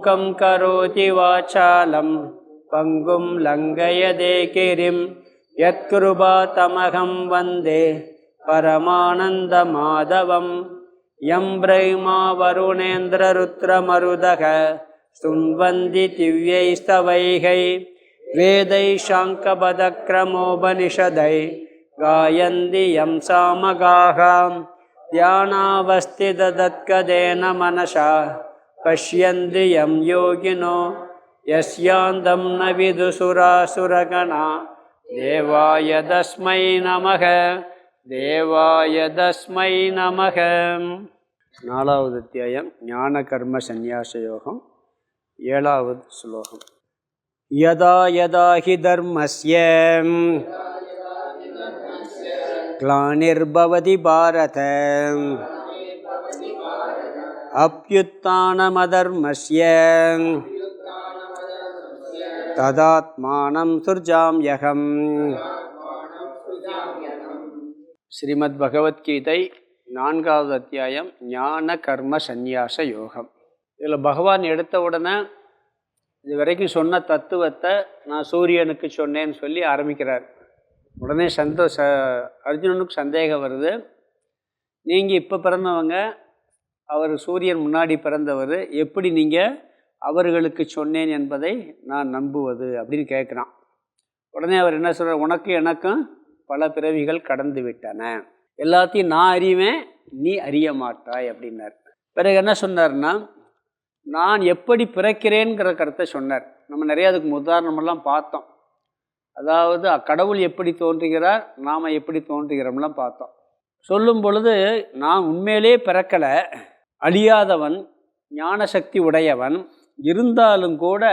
மூகம் கரோதி வாசாலம் பங்கும் லங்கயதே கிரிம் யத்கிருபா தமகம் வந்தே பரமானந்த மாதவம். யம் பிரம்மா வருணேந்திர ருத்ரமருதக சுன்வந்தி திவ்யைஸ்தவைகை வேதை சாங்கபதக்ரமோபனிஷதை காயந்தி யம் சாமகாஹாம் தியானாவஸ்திததத்கதேன மனசா பஷ்யந்தி யம் யோகினோ யஸ்யாந்தம் ந விதுசுராசுரகணா தேவாய தஸ்மை நமக தேவாய தஸ்மை நமக. 4வது அத்தியாயம் ஞான கர்ம சந்நியாச யோகம். 7வது ஸ்லோகம். யதா யதா ஹி தர்மஸ்ய க்ளானிர்பவதி பாரத அப்யுத்தானமதர்மஸ்ய ததாத்மானம் சுர்ஜாம்யகம். ஸ்ரீமத் பகவத்கீதை 4வது அத்தியாயம் ஞான கர்ம சந்நியாச யோகம். இதில் பகவான் எடுத்த உடனே இது வரைக்கும் சொன்ன தத்துவத்தை நான் சூரியனுக்கு சொன்னேன்னு சொல்லி ஆரம்பிக்கிறார். உடனே அர்ஜுனனுக்கு சந்தேகம் வருது. நீங்கள் இப்போ பிறந்தவங்க, அவர் சூரியன் முன்னாடி பிறந்தவர், எப்படி நீங்கள் அவர்களுக்கு சொன்னேன் என்பதை நான் நம்புவது அப்படின்னு கேட்குறான். உடனே அவர் என்ன சொல்கிறார், உனக்கு எனக்கும் பல பிறவிகள் கடந்து விட்டன, எல்லாத்தையும் நான் அறிவேன், நீ அறிய மாட்டாய் அப்படின்னார். பிறகு என்ன சொன்னார்னா, நான் எப்படி பிறக்கிறேங்கிற கருத்தை சொன்னார். நம்ம நிறைய அதுக்கு உதாரணமெல்லாம் பார்த்தோம். அதாவது கடவுள் எப்படி தோன்றுகிறார், நாம் எப்படி தோன்றுகிறோம்லாம் பார்த்தோம். சொல்லும் பொழுது நான் உண்மையிலே பிறக்கலை, அழியாதவன், ஞான சக்தி உடையவன், இருந்தாலும் கூட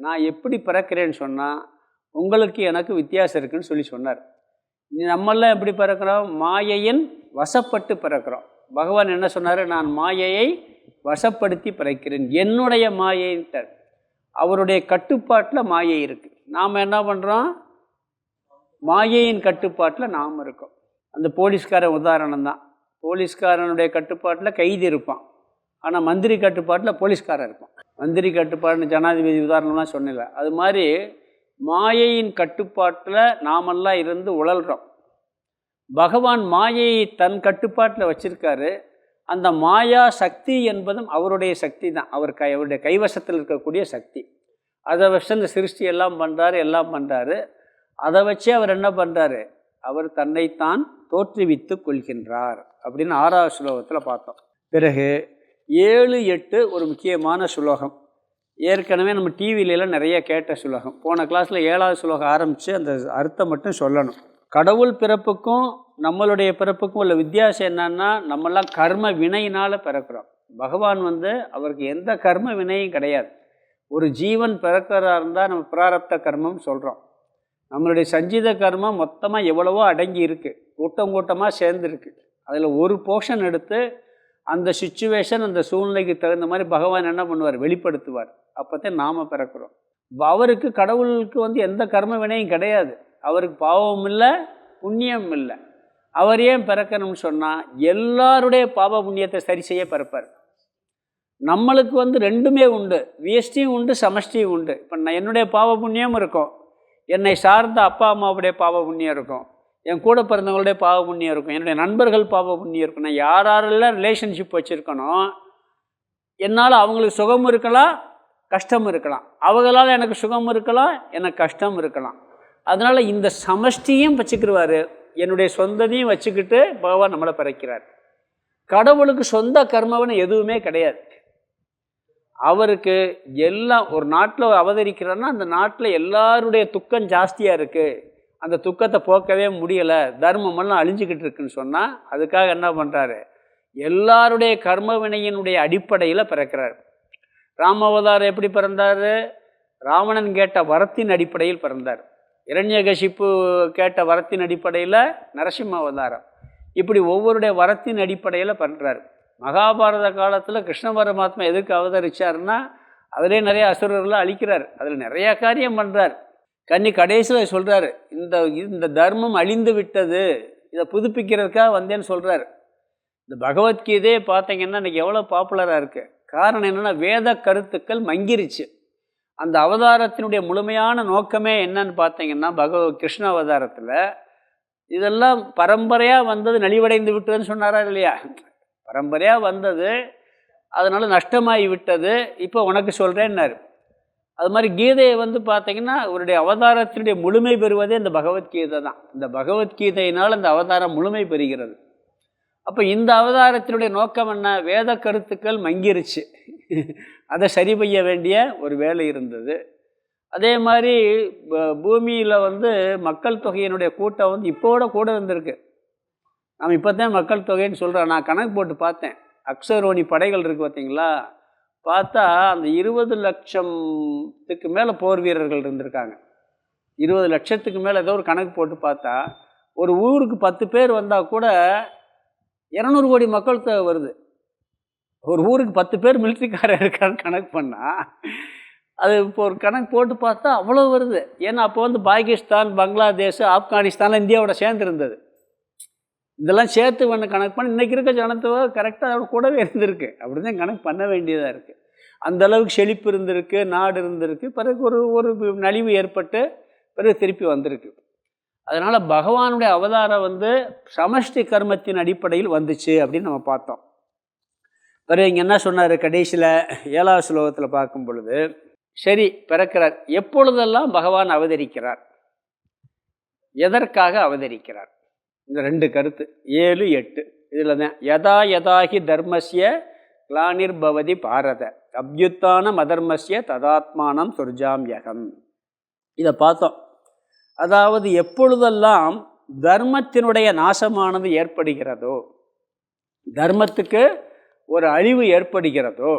நான் எப்படி பிறக்கிறேன்னு சொன்னால் உங்களுக்கு எனக்கு வித்தியாசம் இருக்குன்னு சொல்லி சொன்னார். நம்மெல்லாம் எப்படி பிறக்கிறோம், மாயையின் வசப்பட்டு பிறக்கிறோம். பகவான் என்ன சொன்னார், நான் மாயையை வசப்படுத்தி பிறக்கிறேன், என்னுடைய மாயைன்ட்டார். அவருடைய கட்டுப்பாட்டில் மாயை இருக்குது. நாம் என்ன பண்ணுறோம், மாயையின் கட்டுப்பாட்டில் நாம் இருக்கோம். அந்த போலீஸ்காரன் உதாரணம் தான். போலீஸ்காரனுடைய கட்டுப்பாட்டில் கைதி இருப்பான், ஆனால் மந்திரி கட்டுப்பாட்டில் போலீஸ்காரன் இருப்பான். மந்திரி கட்டுப்பாடுன்னு ஜனாதிபதி உதாரணம்லாம் சொன்னல. அது மாதிரி மாயையின் கட்டுப்பாட்டில் நாமெல்லாம் இருந்து உழல்றோம். பகவான் மாயையை தன் கட்டுப்பாட்டில் வச்சிருக்காரு. அந்த மாயா சக்தி என்பதும் அவருடைய சக்தி தான், அவருடைய கைவசத்தில் இருக்கக்கூடிய சக்தி. அதை வச்சு அந்த சிருஷ்டி எல்லாம் பண்ணுறாரு. அதை வச்சே அவர் என்ன பண்ணுறாரு, அவர் தன்னைத்தான் தோற்றுவித்து கொள்கின்றார் அப்படின்னு 6வது ஸ்லோகத்தில் பார்த்தோம். பிறகு 7, 8 ஒரு முக்கியமான ஸ்லோகம். ஏற்கனவே நம்ம டிவிலெலாம் நிறைய கேட்ட ஸ்லோகம். போன கிளாஸில் 7வது ஸ்லோகம் ஆரம்பித்து அந்த அர்த்தம் மட்டும் சொல்லணும். கடவுள் பிறப்புக்கும் நம்மளுடைய பிறப்புக்கும் உள்ள வித்தியாசம் என்னன்னா, நம்மெல்லாம் கர்ம வினையினால் பிறக்கிறோம். பகவான் அவருக்கு எந்த கர்ம வினையும் கிடையாது. ஒரு ஜீவன் பிறக்கிறதா இருந்தால் நம்ம பிராரப்த கர்மம் சொல்கிறோம். நம்மளுடைய சஞ்சித கர்மம் மொத்தமாக எவ்வளவோ அடங்கி இருக்குது, கூட்டமாக சேர்ந்துருக்கு. அதில் ஒரு போர்ஷன் எடுத்து அந்த சிச்சுவேஷன், அந்த சூழ்நிலைக்கு தகுந்த மாதிரி பகவான் என்ன பண்ணுவார், வெளிப்படுத்துவார். அப்போத்தான் நாம் பிறக்கிறோம். அவருக்கு, கடவுளுக்கு எந்த கர்ம வினையும் கிடையாது. அவருக்கு பாவமும் இல்லை, புண்ணியம் இல்லை. அவர் ஏன் பிறக்கணும்னு சொன்னால் எல்லாருடைய பாவ புண்ணியத்தை சரி செய்ய பிறப்பார். நம்மளுக்கு ரெண்டுமே உண்டு, வியஷ்டியும் உண்டு, சமஷ்டியும் உண்டு. இப்போ என்னுடைய பாவ புண்ணியம் இருக்கும், என்னை சார்ந்த அப்பா அம்மாவுடைய பாவ புண்ணியம் இருக்கும், என் கூட பிறந்தவங்களுடைய பாவ புண்ணியம் இருக்கும், என்னுடைய நண்பர்கள் பாவ புண்ணியம் இருக்கும். நான் யாரெல்லாம் ரிலேஷன்ஷிப் வச்சுருக்கணும், என்னால் அவங்களுக்கு சுகம் இருக்கலாம், கஷ்டம் இருக்கலாம். அவங்களால் எனக்கு சுகம் இருக்கலாம், எனக்கு கஷ்டம் இருக்கலாம். அதனால் இந்த சமஷ்டியும் வச்சுக்கிடுவார், என்னுடைய சொந்தத்தையும் வச்சுக்கிட்டு பகவான் நம்மளை பிறக்கிறார். கடவுளுக்கு சொந்த கர்மவனை எதுவுமே கிடையாது. அவருக்கு எல்லாம், ஒரு நாட்டில் அவதரிக்கிறார்னா அந்த நாட்டில் எல்லாருடைய துக்கம் ஜாஸ்தியாக இருக்குது, அந்த துக்கத்தை போக்கவே முடியலை, தர்மமெல்லாம் அழிஞ்சிக்கிட்டு இருக்குன்னு சொன்னால் அதுக்காக என்ன பண்ணுறாரு, எல்லாருடைய கர்ம வினையினுடைய அடிப்படையில் பிறக்கிறார். ராமாவதாரம் எப்படி பிறந்தார், ராவணன் கேட்ட வரத்தின் அடிப்படையில் பிறந்தார். இரண்யகசிப்பு கேட்ட வரத்தின் அடிப்படையில் நரசிம்ம அவதாரம். இப்படி ஒவ்வொருடைய வரத்தின் அடிப்படையில் பண்ணுறார். மகாபாரத காலத்தில் கிருஷ்ண பரமாத்மா எதுக்கு அவதரிச்சார்னா, அதிலே நிறைய அசுரர்களை அழிக்கிறார், அதில் நிறையா காரியம் பண்ணுறார். கடைசியில் சொல்கிறார், இந்த தர்மம் அழிந்து விட்டது, இதை புதுப்பிக்கிறதுக்காக வந்தேன்னு சொல்கிறார். இந்த பகவத்கீதையே பார்த்தீங்கன்னா இன்றைக்கி எவ்வளோ பாப்புலராக இருக்குது. காரணம் என்னென்னா வேத கருத்துக்கள் மங்கிருச்சு. அந்த அவதாரத்தினுடைய முழுமையான நோக்கமே என்னன்னு பார்த்தீங்கன்னா, கிருஷ்ண அவதாரத்தில் இதெல்லாம் பரம்பரையாக வந்தது நலிவடைந்து விட்டதுன்னு சொன்னாரா இல்லையா? பரம்பரையாக வந்தது, அதனால் நஷ்டமாகி விட்டது, இப்போ உனக்கு சொல்கிறேன்னாரு. அது மாதிரி கீதையை பார்த்தீங்கன்னா அவருடைய அவதாரத்தினுடைய முழுமை பெறுவதே இந்த பகவத்கீதை தான். இந்த பகவத்கீதையினால் அந்த அவதாரம் முழுமை பெறுகிறது. அப்போ இந்த அவதாரத்தினுடைய நோக்கம் என்ன? வேத கருத்துக்கள் மங்கிருச்சு, அதை சரி செய்ய வேண்டிய ஒரு வேலை இருந்தது. அதே மாதிரி பூமியில் மக்கள் தொகையினுடைய கூட்டம் இப்போட கூட இருந்திருக்கு. நம்ம இப்போ தான் மக்கள் தொகைன்னு சொல்கிறோம். நான் கணக்கு போட்டு பார்த்தேன், அக்ஷரோணி படைகள் இருக்குது பார்த்தீங்களா, பார்த்தா அந்த 20 லட்சத்துக்கு மேலே போர் வீரர்கள் இருந்திருக்காங்க. 20 லட்சத்துக்கு மேலே ஏதோ ஒரு கணக்கு போட்டு பார்த்தா, ஒரு ஊருக்கு 10 பேர் வந்தால் கூட 200 கோடி மக்கள் தொகை வருது. ஒரு ஊருக்கு 10 பேர் மிலிட்ரிக்காரர் இருக்கான்னு கணக்கு பண்ணால், அது இப்போ ஒரு கணக்கு போட்டு பார்த்தா அவ்வளோ வருது. ஏன்னா அப்போ பாகிஸ்தான், பங்களாதேஷ், ஆப்கானிஸ்தான்லாம் இந்தியாவோட சேர்ந்து இருந்தது. இதெல்லாம் சேர்த்து கணக்கு பண்ணி இன்றைக்கி இருக்க ஜனத்தொகை கரெக்டாக அதோட கூடவே இருந்திருக்கு. அப்படி தான் கணக்கு பண்ண வேண்டியதாக இருக்குது. அந்தளவுக்கு செழிப்பு இருந்திருக்கு, நாடு இருந்திருக்கு. பிறகு ஒரு நலிவு ஏற்பட்டு பிறகு திருப்பி வந்திருக்கு. அதனால் பகவானுடைய அவதாரம் சமஷ்டி கர்மத்தின் அடிப்படையில் வந்துச்சு அப்படின்னு நம்ம பார்த்தோம். பிறகு இங்கே என்ன சொன்னார் கடைசியில் 7வது ஸ்லோகத்தில் பார்க்கும் பொழுது, சரி பிறக்கிறார், எப்பொழுதெல்லாம் பகவான் அவதரிக்கிறார், எதற்காக அவதரிக்கிறார், இந்த 2 கருத்து 7, 8 இதில் தான். யதா யதாகி தர்மஸ்ய கிளானிர்பவதி பாரத அப்யுத்தானம் அதர்மஸ்ய ததாத்மானம் சுர்ஜாம்யகம். இதை பார்த்தோம். அதாவது எப்பொழுதெல்லாம் தர்மத்தினுடைய நாசமானது ஏற்படுகிறதோ, தர்மத்துக்கு ஒரு அழிவு ஏற்படுகிறதோ,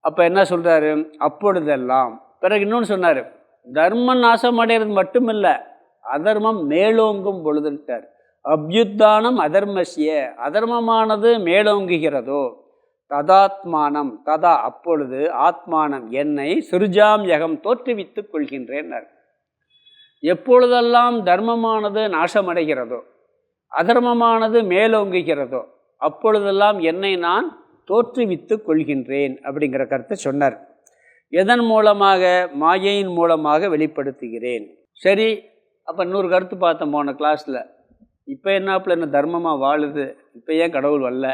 அப்போ என்ன சொல்கிறாரு, அப்பொழுதெல்லாம். பிறகு இன்னொன்று சொன்னார், தர்மம் நாசம் அடைகிறது மட்டுமில்லை, அதர்மம் மேலோங்கும் பொழுதுட்டார். அப்யுத்தானம் அதர்மஸ்ய, அதர்மமானது மேலோங்குகிறதோ, ததாத்மானம், ததா அப்பொழுது, ஆத்மானம் என்னை, சிருஜாம் யகம் தோற்றுவித்து கொள்கின்றேன்னார். எப்பொழுதெல்லாம் தர்மமானது நாசமடைகிறதோ, அதர்மமானது மேலோங்குகிறதோ, அப்பொழுதெல்லாம் என்னை நான் தோற்றுவித்து கொள்கின்றேன் அப்படிங்கிற கருத்தை சொன்னார். எதன் மூலமாக? மாயையின் மூலமாக வெளிப்படுத்துகிறேன். சரி, அப்போ இன்னொரு கருத்து பார்த்தோம் போன கிளாஸில். இப்போ என்னாப்பில் என்ன தர்மமாக வாழுது, இப்போ ஏன் கடவுள் வரல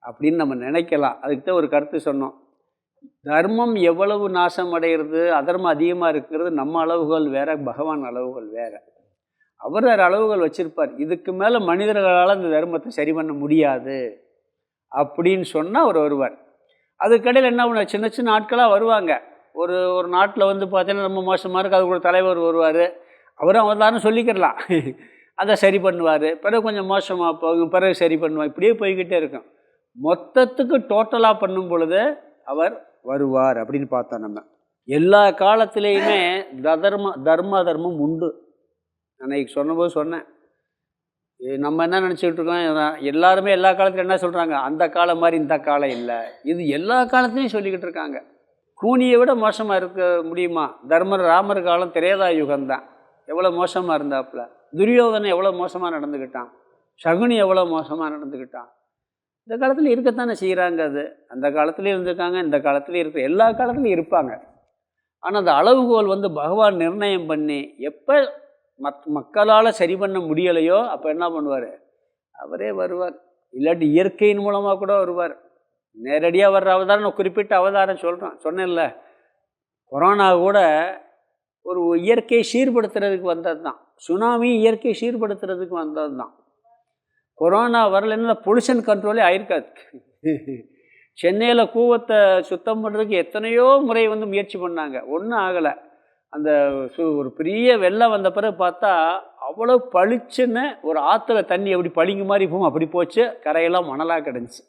அப்படின்னு நம்ம நினைக்கலாம். அதுக்கு தான் ஒரு கருத்து சொன்னோம். தர்மம் எவ்வளவு நாசம் அடைகிறது, அதர்மம் அதிகமாக இருக்கிறது நம்ம அளவுகள் வேறு, பகவான் அளவுகள் வேறு. அவர் அளவுகள் வச்சுருப்பார். இதுக்கு மேலே மனிதர்களால் இந்த தர்மத்தை சரி பண்ண முடியாது அப்படின்னு சொன்னால் அவர் வருவார். அதுக்கடையில் என்ன பண்ண, சின்ன சின்ன ஆட்களாக வருவாங்க. ஒரு நாட்டில் பார்த்தீங்கன்னா ரொம்ப மோசமாக இருக்குது, அதுக்கு ஒரு தலைவர் வருவார், அவரும் அவர்தான்னு சொல்லிக்கிறலாம், அதை சரி பண்ணுவார். பிறகு கொஞ்சம் மோசமாக போகும், பிறகு சரி பண்ணுவார். இப்படியே போய்கிட்டே இருக்கும். மொத்தத்துக்கு டோட்டலாக பண்ணும் பொழுது அவர் வருவார் அப்படின்னு பார்த்தோம். நம்ம எல்லா காலத்திலையுமே தர்மம் உண்டு. அன்னைக்கு சொன்னபோது சொன்னேன், நம்ம என்ன நினச்சிக்கிட்டு இருக்கோம், எல்லாருமே எல்லா காலத்துலையும் என்ன சொல்கிறாங்க, அந்த காலம் மாதிரி இந்த காலம் இல்லை, இது எல்லா காலத்துலேயும் சொல்லிக்கிட்டு இருக்காங்க. கூனியை விட மோசமாக இருக்க முடியுமா? ராமர் காலம் திரேதா யுகம்தான், எவ்வளோ மோசமாக இருந்தாப்புல. துரியோதனை எவ்வளோ மோசமாக நடந்துக்கிட்டான், சகுனி எவ்வளோ மோசமாக நடந்துக்கிட்டான். இந்த காலத்தில் இருக்கத்தானே செய்கிறாங்க. அது அந்த காலத்துலேயும் இருந்திருக்காங்க, இந்த காலத்துலேயும் இருக்க, எல்லா காலத்துலையும் இருப்பாங்க. ஆனால் அந்த அளவுகோல் பகவான் நிர்ணயம் பண்ணி எப்போ மக்களால் சரி பண்ண முடியலையோ அப்போ என்ன பண்ணுவார், அவரே வருவார். இல்லாட்டி இயற்கையின் மூலமாக கூட வருவார். நேரடியாக வர்ற அவதாரம் நான் குறிப்பிட்ட அவதாரம் சொன்னேன்ல. கொரோனா கூட ஒரு இயற்கை சீர்படுத்துறதுக்கு வந்தது தான். சுனாமி இயற்கை சீர்படுத்துறதுக்கு வந்தது தான். கொரோனா வரலன்னா பொல்யூஷன் கண்ட்ரோலே ஆயிருக்காது. சென்னையில் கூவத்தை சுத்தம் பண்ணுறதுக்கு எத்தனையோ முறை முயற்சி பண்ணாங்க, ஒன்றும் ஆகலை. அந்த ஒரு பெரிய வெள்ளம் வந்த பிறகு பார்த்தா அவ்வளோ பளிச்சுன்னு ஒரு ஆற்றுல தண்ணி எப்படி பளிங்கு மாதிரி போகும் அப்படி போச்சு, கரையெல்லாம் மணலாக கிடந்துச்சு.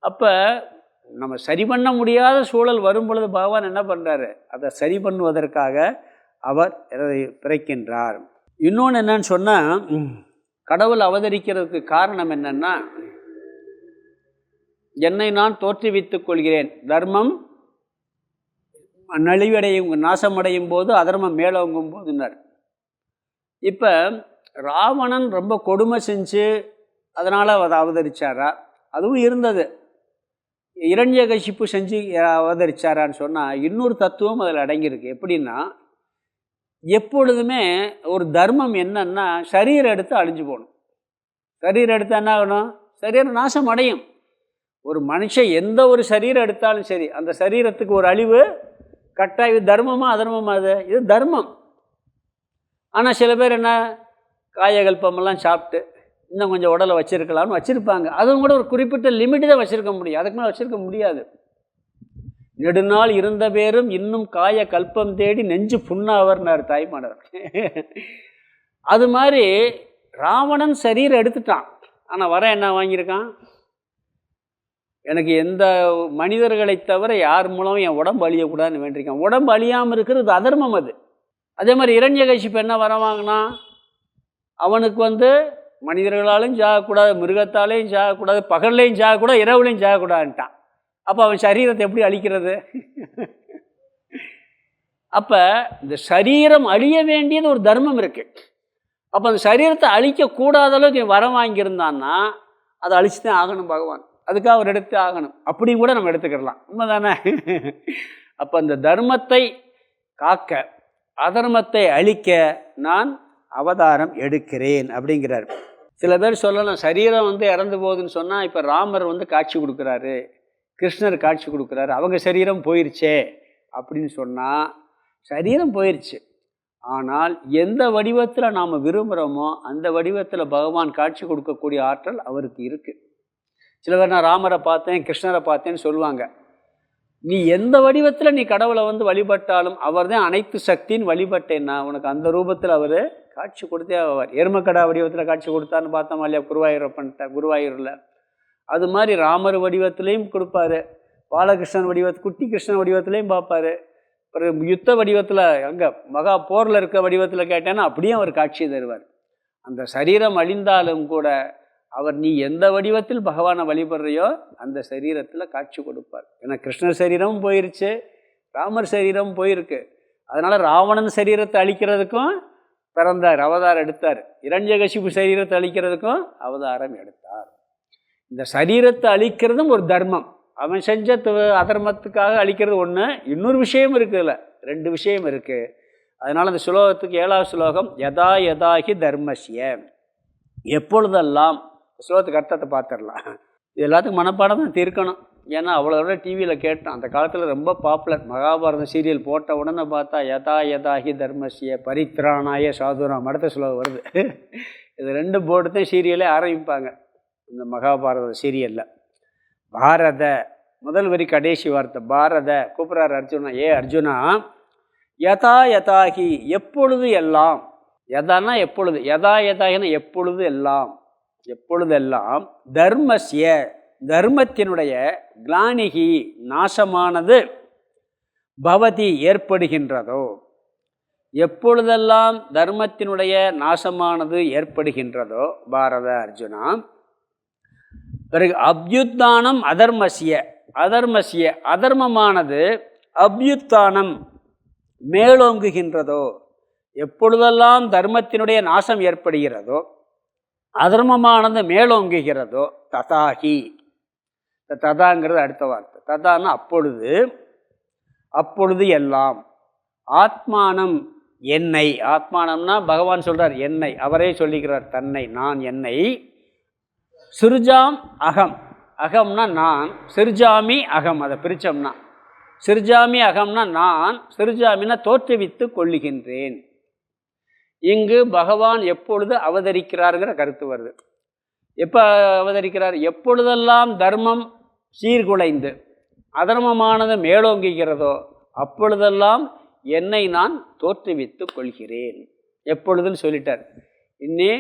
அப்போ நம்ம சரி பண்ண முடியாத சூழல் வரும் பொழுது பகவான் என்ன பண்ணுறாரு, அதை சரி பண்ணுவதற்காக அவர் பிறக்கின்றார். இன்னொன்று என்னன்னு சொன்னால், கடவுள் அவதரிக்கிறதுக்கு காரணம் என்னன்னா, என்னை நான் தோற்றுவித்துக் கொள்கிறேன், தர்மம் நலிவடையும் நாசமடையும் போது அதர்மம் மேலோங்கும் போதுன்னார். இப்போ ராவணன் ரொம்ப கொடுமை செஞ்சு அதனால் அதை அவதரிச்சாரா, அதுவும் இருந்தது. இரண்யகசிப்பு செஞ்சு அவதரிச்சாரான்னு சொன்னால் இன்னொரு தத்துவம் அதில் அடங்கியிருக்கு. எப்படின்னா, எப்பொழுதுமே ஒரு தர்மம் என்னன்னா சரீரம் எடுத்து அழிஞ்சு போகணும். சரீரம் எடுத்தால் என்ன ஆகணும்? சரீரம் நாசம் அடையும். ஒரு மனுஷன் எந்த ஒரு சரீரம் எடுத்தாலும் சரி, அந்த சரீரத்துக்கு ஒரு அழிவு கட்டாயம். தர்மமாக அதர்மமா? இது தர்மம். ஆனால் சில பேர் என்ன, காயகல்பமெல்லாம் சாப்பிட்டு இன்னும் கொஞ்சம் உடலை வச்சுருக்கலாம்னு வச்சுருப்பாங்க. அதுவும் கூட ஒரு குறிப்பிட்ட லிமிட்டு தான் வச்சுருக்க முடியும், அதுக்கு மேலே வச்சுருக்க முடியாது. நெடுநாள் இருந்த பேரும் இன்னும் காய கல்பம் தேடி நெஞ்சு புண்ணாவர்னார் தாய்மானவர். அது மாதிரி ராவணன் சரீரம் எடுத்துட்டான். ஆனால் வர என்ன வாங்கியிருக்கான்? எனக்கு எந்த மனிதர்களை தவிர யார் மூலம் என் உடம்பு அழியக்கூடாதுன்னு வேண்டியிருக்கான். உடம்பு அழியாமல் இருக்கிறது அதர்மம் அது. அதே மாதிரி இரண்யகசிப்பு என்ன வர வாங்கினா, அவனுக்கு மனிதர்களாலையும் சாகக்கூடாது, மிருகத்தாலேயும் சாகக்கூடாது, பகல்லையும் சாகக்கூடாது, இரவுலையும் சாகக்கூடாதுன்ட்டான். அப்போ அவன் சரீரத்தை எப்படி அழிக்கிறது? அப்போ இந்த சரீரம் அழிய வேண்டியது ஒரு தர்மம் இருக்குது. அப்போ அந்த சரீரத்தை அழிக்கக்கூடாத அளவுக்கு வரம் வாங்கியிருந்தான்னா அதை அழிச்சு தான் ஆகணும் பகவான். அதுக்காக அவர் எடுத்து ஆகணும். அப்படி கூட நம்ம எடுத்துக்கிடலாம், உண்மைதானே? அப்போ அந்த தர்மத்தை காக்க, அதர்மத்தை அழிக்க நான் அவதாரம் எடுக்கிறேன் அப்படிங்கிறார். சில பேர் சொல்லலாம், சரீரம் இறந்து போகுதுன்னு சொன்னால் இப்போ ராமர் காட்சி கொடுக்குறாரு, கிருஷ்ணர் காட்சி கொடுக்குறாரு, அவங்க சரீரம் போயிடுச்சே அப்படின்னு சொன்னால் சரீரம் போயிடுச்சு. ஆனால் எந்த வடிவத்தில் நாம் விரும்புகிறோமோ அந்த வடிவத்தில் பகவான் காட்சி கொடுக்கக்கூடிய ஆற்றல் அவருக்கு இருக்குது. சில பேர் நான் ராமரை பார்த்தேன், கிருஷ்ணரை பார்த்தேன்னு சொல்லுவாங்க. நீ எந்த வடிவத்தில் நீ கடவுளை வழிபட்டாலும் அவர் தான் அனைத்து சக்தின்னு வழிபட்டேன்னா உனக்கு அந்த ரூபத்தில் அவர் காட்சி கொடுத்தே ஆவார். எருமக்கடா வடிவத்தில் காட்சி கொடுத்தான்னு பார்த்தோமா இல்லையா? குருவாயூரில் அது மாதிரி ராமர் வடிவத்திலையும் கொடுப்பாரு, பாலகிருஷ்ணன் வடிவத்து, குட்டி கிருஷ்ணன் வடிவத்திலையும் பார்ப்பார். அப்புறம் யுத்த வடிவத்தில் அங்கே மகா போரில் இருக்க வடிவத்தில் கேட்டேன்னா அப்படியே அவர் காட்சி தருவார். அந்த சரீரம் அழிந்தாலும் கூட அவர் நீ எந்த வடிவத்தில் பகவானை வழிபடுறையோ அந்த சரீரத்தில் காட்சி கொடுப்பார். ஏன்னா கிருஷ்ணர் சரீரமும் போயிருச்சு, ராமர் சரீரமும் போயிருக்கு. அதனால் ராவணன் சரீரத்தை அழிக்கிறதுக்கும் பிறந்தார், அவதாரம் எடுத்தார். இரண்யகசிப்பு சரீரத்தை அழிக்கிறதுக்கும் அவதாரம் எடுத்தார். இந்த சரீரத்தை அழிக்கிறதும் ஒரு தர்மம். அவன் செஞ்ச அதர்மத்துக்காக அழிக்கிறது ஒன்று. இன்னொரு விஷயம் இருக்குதுல்ல, 2 விஷயம் இருக்குது. அதனால் அந்த ஸ்லோகத்துக்கு 7வது ஸ்லோகம் யதா யதாகி தர்மஸ்ய, எப்பொழுதெல்லாம். ஸ்லோகத்துக்கு அர்த்தத்தை பார்த்துடலாம். இது எல்லாத்துக்கும் மனப்பாடம் தான் தீர்க்கணும். ஏன்னா அவ்வளோ டிவியில் கேட்டோம். அந்த காலத்தில் ரொம்ப பாப்புலர். மகாபாரதம் சீரியல் போட்ட உடனே பார்த்தா யதா யதாகி தர்மஸ்ய பரித்ராணாய சாதுராம் அடுத்த ஸ்லோகம் வருது. இது 2 போர்டு தான் சீரியலே ஆரம்பிப்பாங்க இந்த மகாபாரத சீரியலில். பாரத முதல் வரி கடைசி வார்த்தை பாரத. கூப்பிட்றாரு அர்ஜுனா, ஏ அர்ஜுனா, யதா யதாகி எப்பொழுது எல்லாம். யதானா எப்பொழுது, யதா யதாகினா எப்பொழுது எல்லாம், எப்பொழுதெல்லாம் தர்மஸ்ய தர்மத்தினுடைய கிளானிகி நாசமானது பவதி ஏற்படுகின்றதோ, எப்பொழுதெல்லாம் தர்மத்தினுடைய நாசமானது ஏற்படுகின்றதோ பாரத அர்ஜுனா. பிறகு அப்யுத்தானம் அதர்மஸ்ய, அதர்மஸ்ய அதர்மமானது அப்யுத்தானம் மேலோங்குகின்றதோ, எப்பொழுதெல்லாம் தர்மத்தினுடைய நாசம் ஏற்படுகிறதோ அதர்மமானது மேலோங்குகிறதோ ததாகி. ததாங்கிறது அடுத்த வார்த்தை. ததான்னா அப்பொழுது, அப்பொழுது எல்லாம். ஆத்மானம் என்னை, ஆத்மானம்னா பகவான் சொல்கிறார் என்னை, அவரே சொல்லிக்கிறார் தன்னை, நான் என்னை. சிருஜாம் அகம், அகம்னா நான், சிருஜாமி அகம், அதை பிரித்தோம்னா சிருஜாமி அகம்னா நான், சிருஜாமினா தோற்றுவித்து கொள்ளுகின்றேன். இங்கு பகவான் எப்பொழுது அவதரிக்கிறாருங்கிற கருத்து வருது. எப்போ அவதரிக்கிறார்? எப்பொழுதெல்லாம் தர்மம் சீர்குலைந்து அதர்மமானது மேலோங்குகிறதோ அப்பொழுதெல்லாம் என்னை நான் தோற்றுவித்து கொள்கிறேன். எப்பொழுதுன்னு சொல்லிட்டார். இன்னே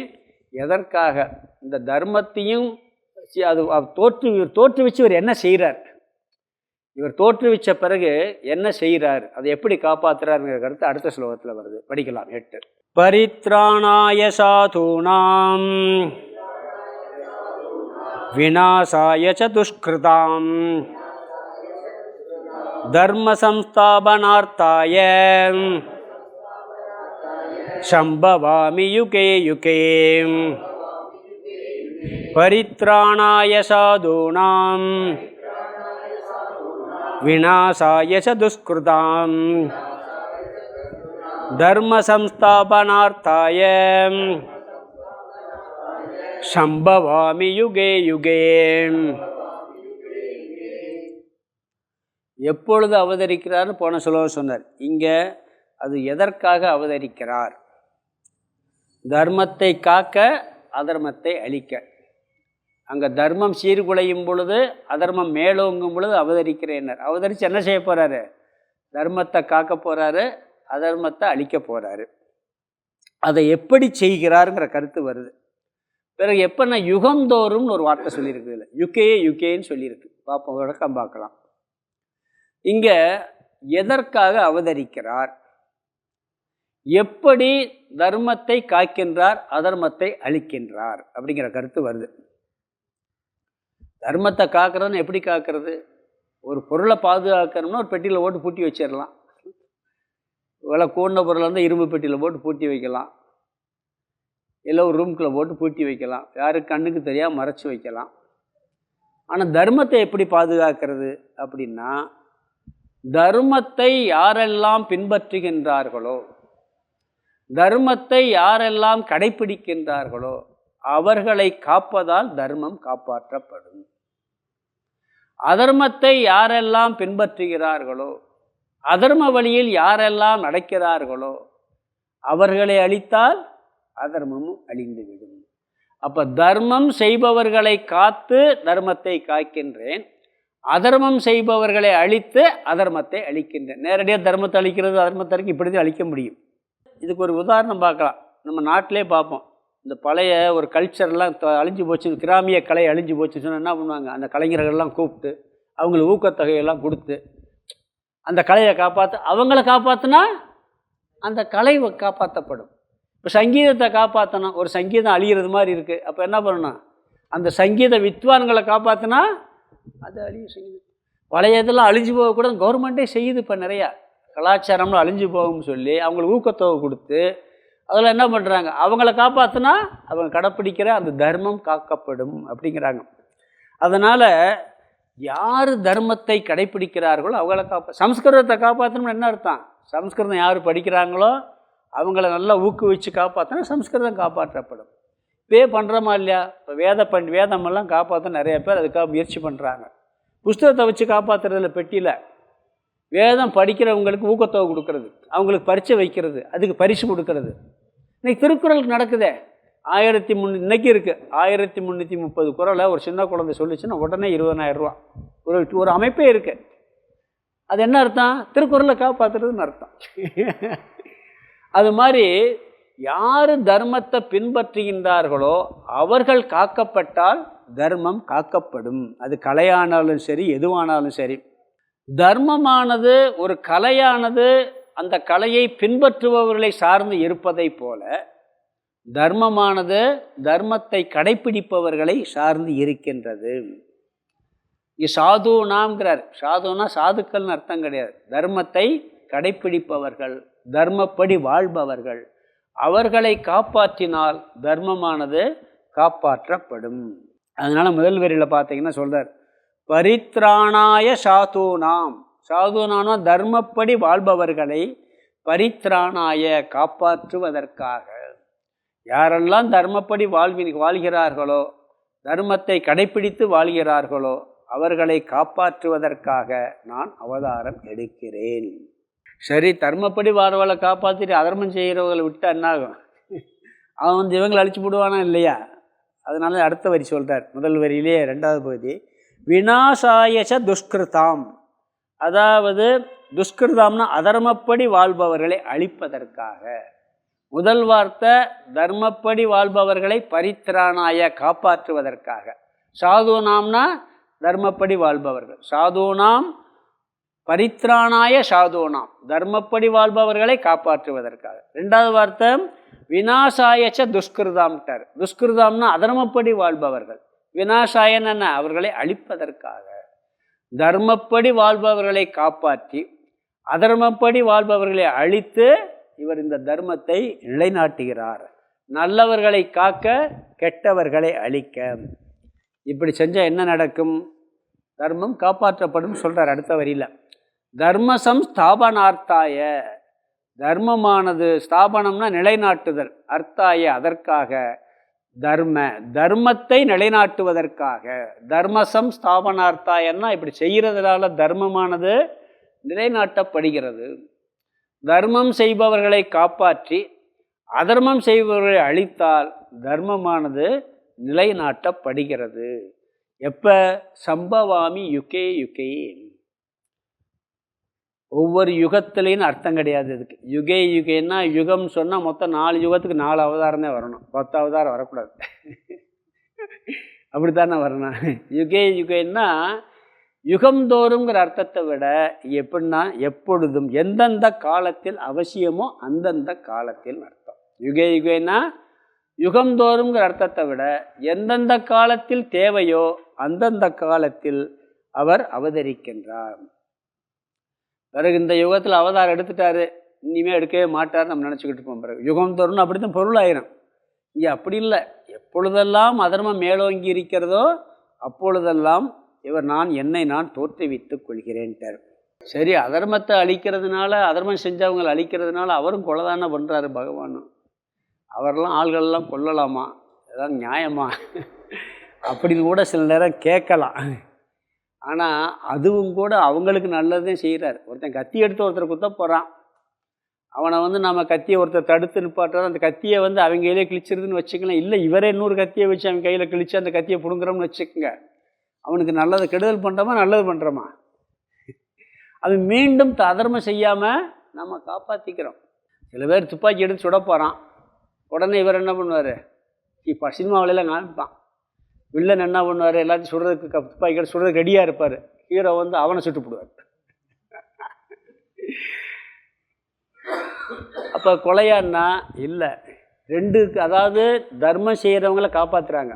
எதற்காக இந்த தர்மத்தையும் அது தோற்றுவிச்சு இவர் என்ன செய்கிறார், இவர் தோற்றுவிச்ச பிறகு என்ன செய்கிறார், அதை எப்படி காப்பாற்றுறாருங்கிற கருத்து அடுத்த ஸ்லோகத்தில் வருது. படிக்கலாம். 8. பரித்ராணாய சாதூனாம் விநாசாய ச துஷ்கிருதாம் தர்ம சம்ஸ்தாபனார்த்தாய சம்பவாமி யுகே யுகே. பரித்ராணாய சாதூனாம் விநாசாய ச துஷ்கிருதாம் தர்ம சம்ஸ்தாபனார்த்தாய சம்பவாமி யுகே யுகே. எப்பொழுது அவதரிக்கிறார்னு போன சொல்ல சொன்னார். இங்கே அது எதற்காக அவதரிக்கிறார்? தர்மத்தை காக்க, அதர்மத்தை அழிக்க. அங்கே தர்மம் சீர்குலையும் பொழுது, அதர்மம் மேலோங்கும் பொழுது அவதரிக்கிறேன்னார். அவதரித்து என்ன செய்ய போகிறாரு? தர்மத்தை காக்க போகிறாரு, அதர்மத்தை அழிக்க போகிறாரு. அதை எப்படி செய்கிறாருங்கிற கருத்து வருது. பிறகு எப்போன்னா யுகந்தோறும்னு ஒரு வார்த்தை சொல்லியிருக்கு. இல்லை யுகேன்னு சொல்லியிருக்கு. பார்ப்போம், விளக்கம் பார்க்கலாம். இங்கே எதற்காக அவதரிக்கிறார், எப்படி தர்மத்தை காக்கின்றார், அதர்மத்தை அழிக்கின்றார் அப்படிங்கிற கருத்து வருது. தர்மத்தை காக்கிறதுன்னு எப்படி காக்கிறது? ஒரு பொருளை பாதுகாக்கணும்னா ஒரு பெட்டியில் போட்டு பூட்டி வச்சிடலாம். விலை கூடின பொருளை வந்து இரும்பு பெட்டியில் போட்டு பூட்டி வைக்கலாம், இல்லை ஒரு ரூம்குள்ளே போட்டு பூட்டி வைக்கலாம், யாருக்கு கண்ணுக்கு தெரியாமல் மறைச்சி வைக்கலாம். ஆனால் தர்மத்தை எப்படி பாதுகாக்கிறது அப்படின்னா, தர்மத்தை யாரெல்லாம் பின்பற்றுகின்றார்களோ, தர்மத்தை யாரெல்லாம் கடைப்பிடிக்கின்றார்களோ அவர்களை காப்பதால் தர்மம் காப்பாற்றப்படும். அதர்மத்தை யாரெல்லாம் பின்பற்றுகிறார்களோ, அதர்ம வழியில் யாரெல்லாம் நடக்கிறார்களோ அவர்களை அழித்தால் அதர்மமும் அழிந்துவிடும். அப்போ தர்மம் செய்பவர்களை காத்து தர்மத்தை காக்கின்றேன், அதர்மம் செய்பவர்களை அழித்து அதர்மத்தை அழிக்கின்றேன். நேரடியாக தர்மத்தை அழிக்கிறது, அதர்மத்தை இப்படி தான் அழிக்க முடியும். இதுக்கு ஒரு உதாரணம் பார்க்கலாம். நம்ம நாட்டிலே பார்ப்போம். இந்த பழைய ஒரு கல்ச்சர்லாம் அழிஞ்சு போச்சு, கிராமிய கலை அழிஞ்சு போச்சுன்னு சொன்னால் என்ன பண்ணுவாங்க? அந்த கலைஞர்கள்லாம் கூப்பிட்டு அவங்களுக்கு ஊக்கத்தொகையெல்லாம் கொடுத்து அந்த கலையை அவங்கள காப்பாற்றினா அந்த கலை காப்பாற்றப்படும். இப்போ சங்கீதத்தை காப்பாற்றணும், ஒரு சங்கீதம் அழிகிறது மாதிரி இருக்குது. அப்போ என்ன பண்ணணும்? அந்த சங்கீத வித்வான்களை காப்பாற்றினா அது அழிய செய்யுது. பழைய இதெல்லாம் அழிஞ்சு போகக்கூடாது, கவர்மெண்ட்டே செய்யுது. இப்போ நிறையா கலாச்சாரம்லாம் அழிஞ்சு போகும்னு சொல்லி அவங்களுக்கு ஊக்கத்தொகை கொடுத்து அதில் என்ன பண்ணுறாங்க? அவங்கள காப்பாற்றினா அவங்க கடைப்பிடிக்கிற அந்த தர்மம் காக்கப்படும் அப்படிங்கிறாங்க. அதனால் யார் தர்மத்தை கடைப்பிடிக்கிறார்களோ அவங்கள சம்ஸ்கிருதத்தை காப்பாற்றணும்னு என்ன அர்த்தம்? சம்ஸ்கிருதம் யார் படிக்கிறாங்களோ அவங்கள நல்லா ஊக்குவிச்சு காப்பாற்றினா சம்ஸ்கிருதம் காப்பாற்றப்படும். பே பண்ணுறோமா இல்லையா? இப்போ வேதமெல்லாம் காப்பாற்ற நிறைய பேர் அதுக்காக முயற்சி பண்ணுறாங்க. புஸ்தகத்தை வச்சு காப்பாற்றுறதில்ல, பெட்டியில் வேதம் படிக்கிறவங்களுக்கு ஊக்கத்தொகை கொடுக்கறது, அவங்களுக்கு பரீட்சை வைக்கிறது, அதுக்கு பரிசு கொடுக்கறது. இன்றைக்கி திருக்குறளுக்கு நடக்குதே. 1300 இன்றைக்கி இருக்குது. 1330 குறளை ஒரு சின்ன குழந்தை சொல்லிச்சுன்னா உடனே 20,000 ரூபா. ஒரு அமைப்பே இருக்குது. அது என்ன அர்த்தம்? திருக்குறளை காப்பாற்றுறதுன்னு அர்த்தம். அது மாதிரி யார் தர்மத்தை பின்பற்றுகின்றார்களோ அவர்கள் காக்கப்பட்டால் தர்மம் காக்கப்படும். அது கலையானாலும் சரி, எதுவானாலும் சரி. தர்மமானது ஒரு கலையானது அந்த கலையை பின்பற்றுபவர்களை சார்ந்து இருப்பதை போல தர்மமானது தர்மத்தை கடைப்பிடிப்பவர்களை சார்ந்து இருக்கின்றது. சாதுனாம்ங்கிறார். சாதுனா சாதுக்கள்னு அர்த்தம் கிடையாது. தர்மத்தை கடைப்பிடிப்பவர்கள், தர்மப்படி வாழ்பவர்கள், அவர்களை காப்பாற்றினால் தர்மமானது காப்பாற்றப்படும். அதனால் முதல் வரியில் பார்த்தீங்கன்னா சொல்கிறார், பரித்ராணாய சாதுனாம். சாதுனானா தர்மப்படி வாழ்பவர்களை பரித்ராணாய காப்பாற்றுவதற்காக. யாரெல்லாம் தர்மப்படி வாழ்கிறார்களோ, தர்மத்தை கடைப்பிடித்து வாழ்கிறார்களோ அவர்களை காப்பாற்றுவதற்காக நான் அவதாரம் எடுக்கிறேன். சரி, தர்மப்படி வாழ்வளை காப்பாற்றிட்டு அதர்மம் செய்கிறவங்களை விட்டால் என்னாகும்? அவன் வந்து இவங்களை அழிச்சு போடுவானா இல்லையா? அதனால அடுத்த வரி சொல்கிறார். முதல் வரியிலே 2வது பகுதி, விநாசாயச துஷ்கிருதாம். அதாவது துஷ்கிருதாம்னா அதர்மப்படி வாழ்பவர்களை அழிப்பதற்காக. முதல் வார்த்தை தர்மப்படி வாழ்பவர்களை பரித்ராணாய காப்பாற்றுவதற்காக. சாதுனாம்னா தர்மப்படி வாழ்பவர்கள். சாதுனாம் பரித்ராணாய சாதுனாம், தர்மப்படி வாழ்பவர்களை காப்பாற்றுவதற்காக. 2வது வார்த்தை விநாசாயச்ச துஷ்கிருதாம்ட்டார். துஷ்கிருதாம்னா அதர்மப்படி வாழ்பவர்கள், விநாசாயன் என்ன? அவர்களை அழிப்பதற்காக. தர்மப்படி வாழ்பவர்களை காப்பாற்றி அதர்மப்படி வாழ்பவர்களை அழித்து இவர் இந்த தர்மத்தை நிலைநாட்டுகிறார். நல்லவர்களை காக்க, கெட்டவர்களை அழிக்க. இப்படி செஞ்சால் என்ன நடக்கும்? தர்மம் காப்பாற்றப்படும் சொல்கிறார் அடுத்த வரியில். தர்மசம் ஸ்தாபனார்த்தாய, தர்மமானது ஸ்தாபனம்னா நிலைநாட்டுதல், அர்த்தாய அதற்காக, தர்மத்தை நிலைநாட்டுவதற்காக. தர்மசம் ஸ்தாபனார்த்தாயன்னா இப்படி செய்கிறதுனால தர்மமானது நிலைநாட்டப்படுகிறது. தர்மம் செய்பவர்களை காப்பாற்றி அதர்மம் செய்பவர்களை அழித்தால் தர்மமானது நிலைநாட்டப்படுகிறது. எப்போ? சம்பவாமி யுகே யுகே. ஒவ்வொரு யுகத்துலேயும் அர்த்தம் கிடையாது இதுக்கு. யுகே யுகேன்னா யுகம்னு சொன்னால் மொத்தம் 4 யுகத்துக்கு 4 அவதாரம் தான் வரணும், 10 அவதாரம் வரக்கூடாது. அப்படித்தானே வரணும். யுகே யுகேன்னா யுகந்தோறுங்கிற அர்த்தத்தை விட எப்படின்னா எப்பொழுதும் எந்தெந்த காலத்தில் அவசியமோ அந்தந்த காலத்தில் அர்த்தம். யுகே யுகேன்னா யுகந்தோறுங்கிற அர்த்தத்தை விட எந்தெந்த காலத்தில் தேவையோ அந்தந்த காலத்தில் அவர் அவதரிக்கின்றார். பிறகு இந்த யுகத்தில் அவதாரம் எடுத்துட்டாரு, இனிமேல் எடுக்கவே மாட்டார் நம்ம நினச்சிக்கிட்டு இருப்போம். பிறகு யுகம் தோறும் அப்படி தான் பொருள் ஆயிரும். இங்கே அப்படி இல்லை. எப்பொழுதெல்லாம் அதர்மம் மேலோங்கி இருக்கிறதோ அப்பொழுதெல்லாம் இவர் என்னை நான் தோற்றுவித்துக் கொள்கிறேன்ட்டார். சரி, அதர்மத்தை அழிக்கிறதுனால, அதர்மம் செஞ்சவங்களை அழிக்கிறதுனால அவரும் கொலை தானே பண்ணுறாரு பகவானும். அவரெல்லாம் ஆள்கள்லாம் கொல்லலாமா? இதெல்லாம் நியாயமா? அப்படின்னு கூட சில நேரம் கேட்கலாம். ஆனால் அதுவும் கூட அவங்களுக்கு நல்லதும் செய்கிறார். ஒருத்தன் கத்தி எடுத்து ஒருத்தர் குத்த போகிறான், அவனை நம்ம கத்தியை ஒருத்தர் தடுத்து நிப்பாட்டுறோம், அந்த கத்தியை அவங்க கையிலே கிழிச்சிருதுன்னு வச்சுக்கலாம். இல்லை இவரே 100 கத்தியை வச்சு அவன் கையில் கிழிச்சு அந்த கத்தியை பிடுங்குறோம்னு வச்சுக்கோங்க. அவனுக்கு நல்லது கெடுதல் பண்ணுறோமா நல்லது பண்ணுறோமா? அவன் மீண்டும் அதர்மம் செய்யாமல் நம்ம காப்பாற்றிக்கிறோம். சில பேர் துப்பாக்கி எடுத்து சுட போகிறான், உடனே இவர் என்ன பண்ணுவார்? இப்போ சினிமாவிலலாம் காமிப்பான், வில்லன் என்ன பண்ணுவார்? எல்லாத்தையும் சுடுறதுக்கு துப்பாக்கி எடுத்து சுடுறதுக்கு ரெடியாக இருப்பார். ஹீரோ அவனை சுட்டு போடுவார். அப்போ கொலையான்னா இல்லை, அதாவது தர்மம் செய்கிறவங்கள காப்பாற்றுறாங்க,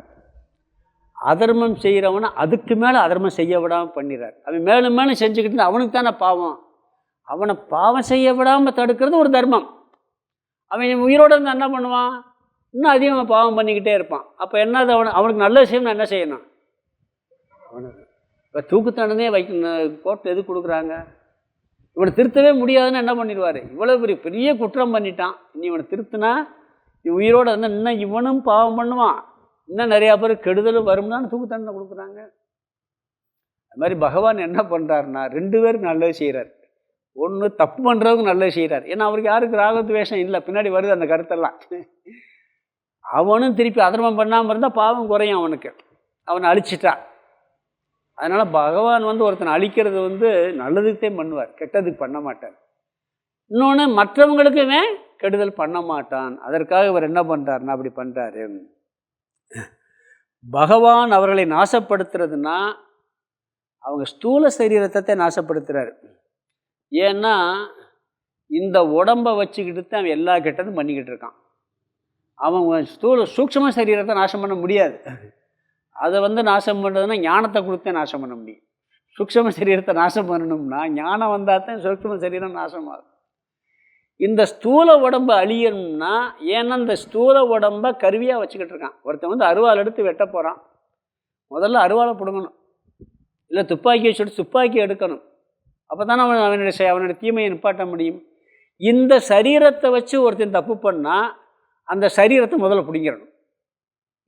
அதர்மம் செய்கிறவனை அதுக்கு மேலே அதர்மம் செய்ய விடாமல் பண்ணிடுறார். அவன் மேலும் மேலும் செஞ்சுக்கிட்டு அவனுக்கு தானே பாவம். அவனை பாவம் செய்ய விடாமல் தடுக்கிறது ஒரு தர்மம். அவன் உயிரோடு இருந்தால் என்ன பண்ணுவான்? இன்னும் அதிகமாக பாவம் பண்ணிக்கிட்டே இருப்பான். அப்போ என்னது? அவனுக்கு நல்ல விஷயம் என்ன செய்யணும்? அவனுக்கு இப்போ தூக்கு தண்டனையே கோர்ட்டில் எது கொடுக்குறாங்க? இவனை திருத்தவே முடியாதுன்னு என்ன பண்ணிடுவார்? இவ்வளோ பெரிய குற்றம் பண்ணிட்டான், இனி இவனை திருத்தினா உயிரோடு இருந்தால் இன்னும் இவனும் பாவம் பண்ணுவான், இன்னும் நிறையா பேர் கெடுதலும் வரும்னான்னு தூக்கு தண்டனை கொடுக்குறாங்க. அது மாதிரி பகவான் என்ன பண்ணுறாருன்னா 2 பேருக்கு நல்லது செய்கிறார். ஒன்று தப்பு பண்ணுறவங்க நல்லது செய்கிறார். ஏன்னா அவருக்கு யாருக்கு ராகத்வேஷம் இல்லை, பின்னாடி வருது அந்த கருத்தெல்லாம். அவனும் திருப்பி அதர்மம் பண்ணாமல் இருந்தால் பாவம் குறையும் அவனுக்கு, அவனை அழிச்சிட்டான். அதனால் பகவான் ஒருத்தனை அழிக்கிறது நல்லதுக்கே பண்ணுவார், கெட்டதுக்கு பண்ண மாட்டார். இன்னொன்று மற்றவங்களுக்குமே கெடுதல் பண்ண மாட்டான். அதற்காக இவர் என்ன பண்ணுறாருன்னா அப்படி பண்ணுறாரு. பகவான் அவர்களை நாசப்படுத்துறதுன்னா அவங்க ஸ்தூல சரீரத்தை நாசப்படுத்துகிறார். ஏன்னா இந்த உடம்பை வச்சுக்கிட்டு தான் அவன் எல்லா கெட்டதும் பண்ணிக்கிட்டு இருக்கான். அவன் சூக்ஷ்ம சரீரத்தை நாசம் பண்ண முடியாது. அதை நாசம் பண்ணுறதுன்னா ஞானத்தை கொடுத்தே நாசம் பண்ண முடியும். சூக்ஷ்ம சரீரத்தை நாசம் பண்ணணும்னா ஞானம் வந்தால் தான் சூக்ஷ்ம சரீரம் நாசமாகும். இந்த ஸ்தூல உடம்பை அழியணும்னா, ஏன்னா இந்த ஸ்தூல உடம்பை கருவியாக வச்சுக்கிட்டு இருக்கான். ஒருத்தன் அருவாள் எடுத்து வெட்ட போகிறான், முதல்ல அருவாளை பிடுங்கணும், இல்லை துப்பாக்கியை சுட்டு துப்பாக்கி எடுக்கணும். அப்போ தானே அவனுடைய தீமையை நிப்பாட்ட முடியும். இந்த சரீரத்தை வச்சு ஒருத்தன் தப்பு பண்ணால் அந்த சரீரத்தை முதல்ல பிடிங்கிடணும்.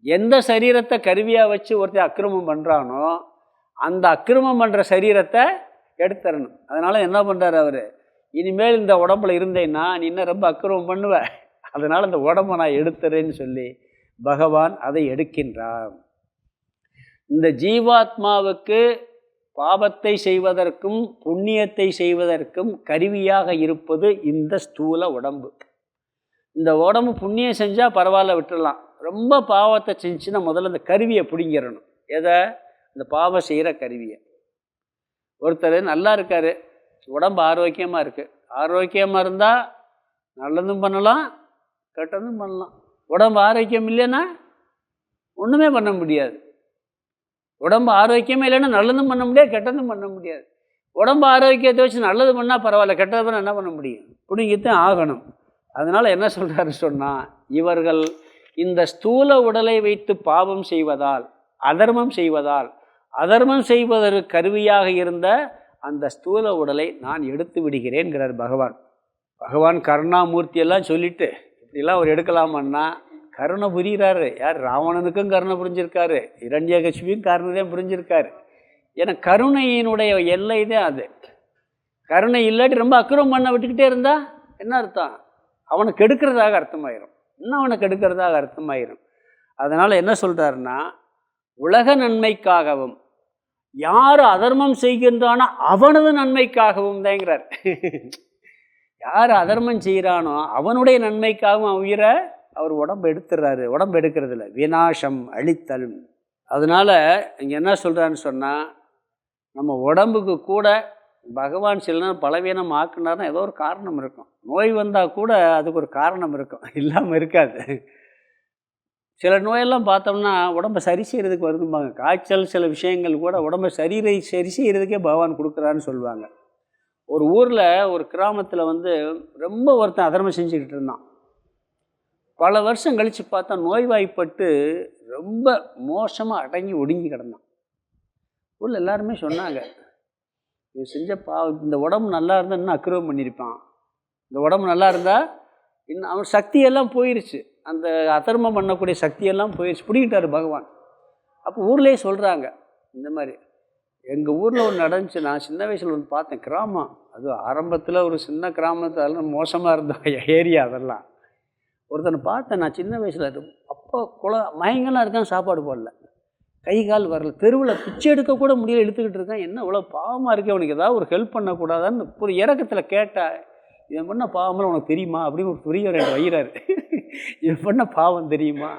எந்த சரீரத்தை கருவியாக வச்சு ஒருத்தன் அக்கிரமம் பண்ணுறானோ அந்த அக்கிரமம் பண்ணுற சரீரத்தை எடுத்துடணும். அதனால் என்ன பண்ணுறாரு அவர்? இனிமேல் இந்த உடம்புல இருந்தேன்னா நீ இன்னும் ரொம்ப அக்கிரமம் பண்ணுவ, அதனால் இந்த உடம்பை நான் எடுத்துறேன்னு சொல்லி பகவான் அதை எடுக்கின்றார். இந்த ஜீவாத்மாவுக்கு பாபத்தை செய்வதற்கும் புண்ணியத்தை செய்வதற்கும் கருவியாக இருப்பது இந்த ஸ்தூல உடம்பு. இந்த உடம்பு புண்ணியம் செஞ்சால் பரவாயில்ல விட்டுடலாம், ரொம்ப பாவத்தை செஞ்சுன்னா முதல்ல இந்த கருவியை பிடிங்கிடணும். எதை? இந்த பாவம் செய்கிற கருவியை. ஒருத்தர் நல்லா இருக்கார், உடம்பு ஆரோக்கியமாக இருக்குது, ஆரோக்கியமாக இருந்தால் நல்லதும் பண்ணலாம் கெட்டதும் பண்ணலாம். உடம்பு ஆரோக்கியம் இல்லைன்னா ஒன்றுமே பண்ண முடியாது. உடம்பு ஆரோக்கியமே இல்லைன்னா நல்லதும் பண்ண முடியாது கெட்டதும் பண்ண முடியாது. உடம்பு ஆரோக்கியத்தை வச்சு நல்லது பண்ணால் பரவாயில்ல, கெட்டது பண்ணால் என்ன பண்ண முடியும்? பிடிங்கித்தான் ஆகணும். அதனால் என்ன சொல்கிறாரு சொன்னால், இவர்கள் இந்த ஸ்தூல உடலை வைத்து பாவம் செய்வதால், அதர்மம் செய்வதால், அதர்மம் செய்வதற்கு கருவியாக இருந்த அந்த ஸ்தூல உடலை நான் எடுத்து விடுகிறேன்கிறார் பகவான். பகவான் கருணாமூர்த்தியெல்லாம் சொல்லிட்டு இப்படிலாம் அவர் எடுக்கலாமன்னா கருணை புரிகிறாரு. யார்? ராவணனுக்கும் கருணை புரிஞ்சிருக்காரு, இரண்யகசிபியும் கருணைதான் புரிஞ்சிருக்காரு. ஏன்னா கருணையினுடைய எல்லை தான் அது. கருணை இல்லாட்டி ரொம்ப அக்கிரமம் பண்ண விட்டுக்கிட்டே இருந்தால் என்ன அர்த்தம்? அவனை கெடுக்கிறதாக அர்த்தமாயிரும். இன்னும் அவனை கெடுக்கிறதாக அர்த்தமாயிரும். அதனால் என்ன சொல்கிறாருன்னா, உலக நன்மைக்காகவும் யார் அதர்மம் செய்கின்றானோ அவனது நன்மைக்காகவும் தாங்கிறார். யார் அதர்மம் செய்கிறானோ அவனுடைய நன்மைக்காகவும் உயிரை அவர் உடம்பு எடுத்துடுறாரு. உடம்பு எடுக்கிறதில்ல, விநாசம், அழித்தல். அதனால் இங்கே என்ன சொல்கிறான்னு சொன்னால், நம்ம உடம்புக்கு கூட பகவான் சில நேரம் பலவீனம் ஆக்குனார்னா ஏதோ ஒரு காரணம் இருக்கும். நோய் வந்தால் கூட அதுக்கு ஒரு காரணம் இருக்கும், இல்லாமல் இருக்காது. சில நோயெல்லாம் பார்த்தோம்னா உடம்பை சரி செய்கிறதுக்கு வருதும்பாங்க. காய்ச்சல் சில விஷயங்கள் கூட உடம்பை சரி செய்கிறதுக்கே பகவான் கொடுக்குறான்னு சொல்லுவாங்க. ஒரு ஊரில் ஒரு கிராமத்தில் ரொம்ப ஒருத்தன் அதர்மம் செஞ்சுக்கிட்டு இருந்தான். பல வருஷம் கழித்து பார்த்தா நோய்வாய்ப்பட்டு ரொம்ப மோசமாக அடங்கி ஒடுங்கி கிடந்தான். ஊரில் எல்லாருமே சொன்னாங்க, இவன் செஞ்ச இந்த உடம்பு நல்லா இருந்தால் இன்னும் அக்கிரமம் பண்ணியிருப்பான், இந்த உடம்பு நல்லா இருந்தால் இன்னும் அவன் சக்தியெல்லாம் போயிடுச்சு, அந்த அதர்மம் பண்ணக்கூடிய சக்தியெல்லாம் போயிடுச்சு, பிடிக்கிட்டார் பகவான். அப்போ ஊர்லேயே சொல்கிறாங்க, இந்த மாதிரி எங்கள் ஊரில் ஒன்று நடந்துச்சு. நான் சின்ன வயசில் ஒன்று பார்த்தேன். கிராமம் அது ஆரம்பத்தில் ஒரு சின்ன கிராமத்தில் மோசமாக இருந்த ஏரியா. அதெல்லாம் ஒருத்தனை பார்த்தேன் நான் சின்ன வயசில். அப்போ மயங்கெல்லாம் இருக்கான், சாப்பாடு போடல, கை கால் வரல, தெருவில் பிச்சை எடுக்க கூட முடியல, இழுத்துக்கிட்டு இருக்கான். என்ன இவ்வளோ பாவமாக இருக்கே, அவனுக்கு ஏதாவது ஒரு ஹெல்ப் பண்ணக்கூடாதான்னு ஒரு இறக்கத்தில் கேட்டால், இவன் பண்ண பாவமெல்லாம் உனக்கு தெரியுமா அப்படின்னு ஒரு பெரியவர் என் வைகிறாரு. இவன் பண்ண பாவம் தெரியுமா?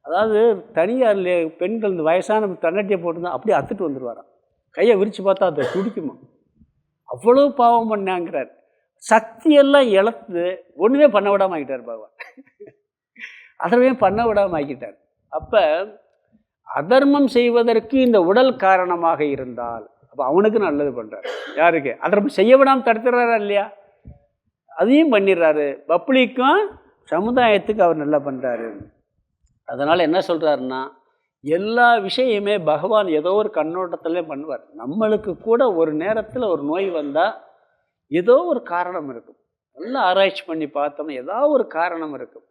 அதாவது தனியார் பெண்கள் இந்த வயசான தன்னட்டியை போட்டுருந்தா அப்படியே அத்துட்டு வந்துடுவாராம். கையை விரித்து பார்த்தா அதை துடிக்குமா, அவ்வளோ பாவம் பண்ணாங்கிறார். சக்தியெல்லாம் இழந்து ஒன்றுமே பண்ண விடாமல் ஆகிட்டார் பகவான். அதர்மே பண்ண விடாமல் ஆக்கிட்டார். அப்போ அதர்மம் செய்வதற்கு இந்த உடல் காரணமாக இருந்தால் அப்போ அவனுக்கு நல்லது பண்ணுறாரு. யாருக்கு? அதர்மம் செய்ய விடாமல் தடுத்துறாரா இல்லையா? அதையும் பண்ணிடுறாரு. பப்ளிக்கும் சமுதாயத்துக்கு அவர் நல்லா பண்ணுறாரு. அதனால் என்ன சொல்கிறாருன்னா, எல்லா விஷயமே பகவான் ஏதோ ஒரு கண்ணோட்டத்திலே பண்ணுவார். நம்மளுக்கு கூட ஒரு நேரத்தில் ஒரு நோய் வந்தால் ஏதோ ஒரு காரணம் இருக்கும். நல்லா ஆராய்ச்சி பண்ணி பார்த்தோம்னா ஏதோ ஒரு காரணம் இருக்கும்.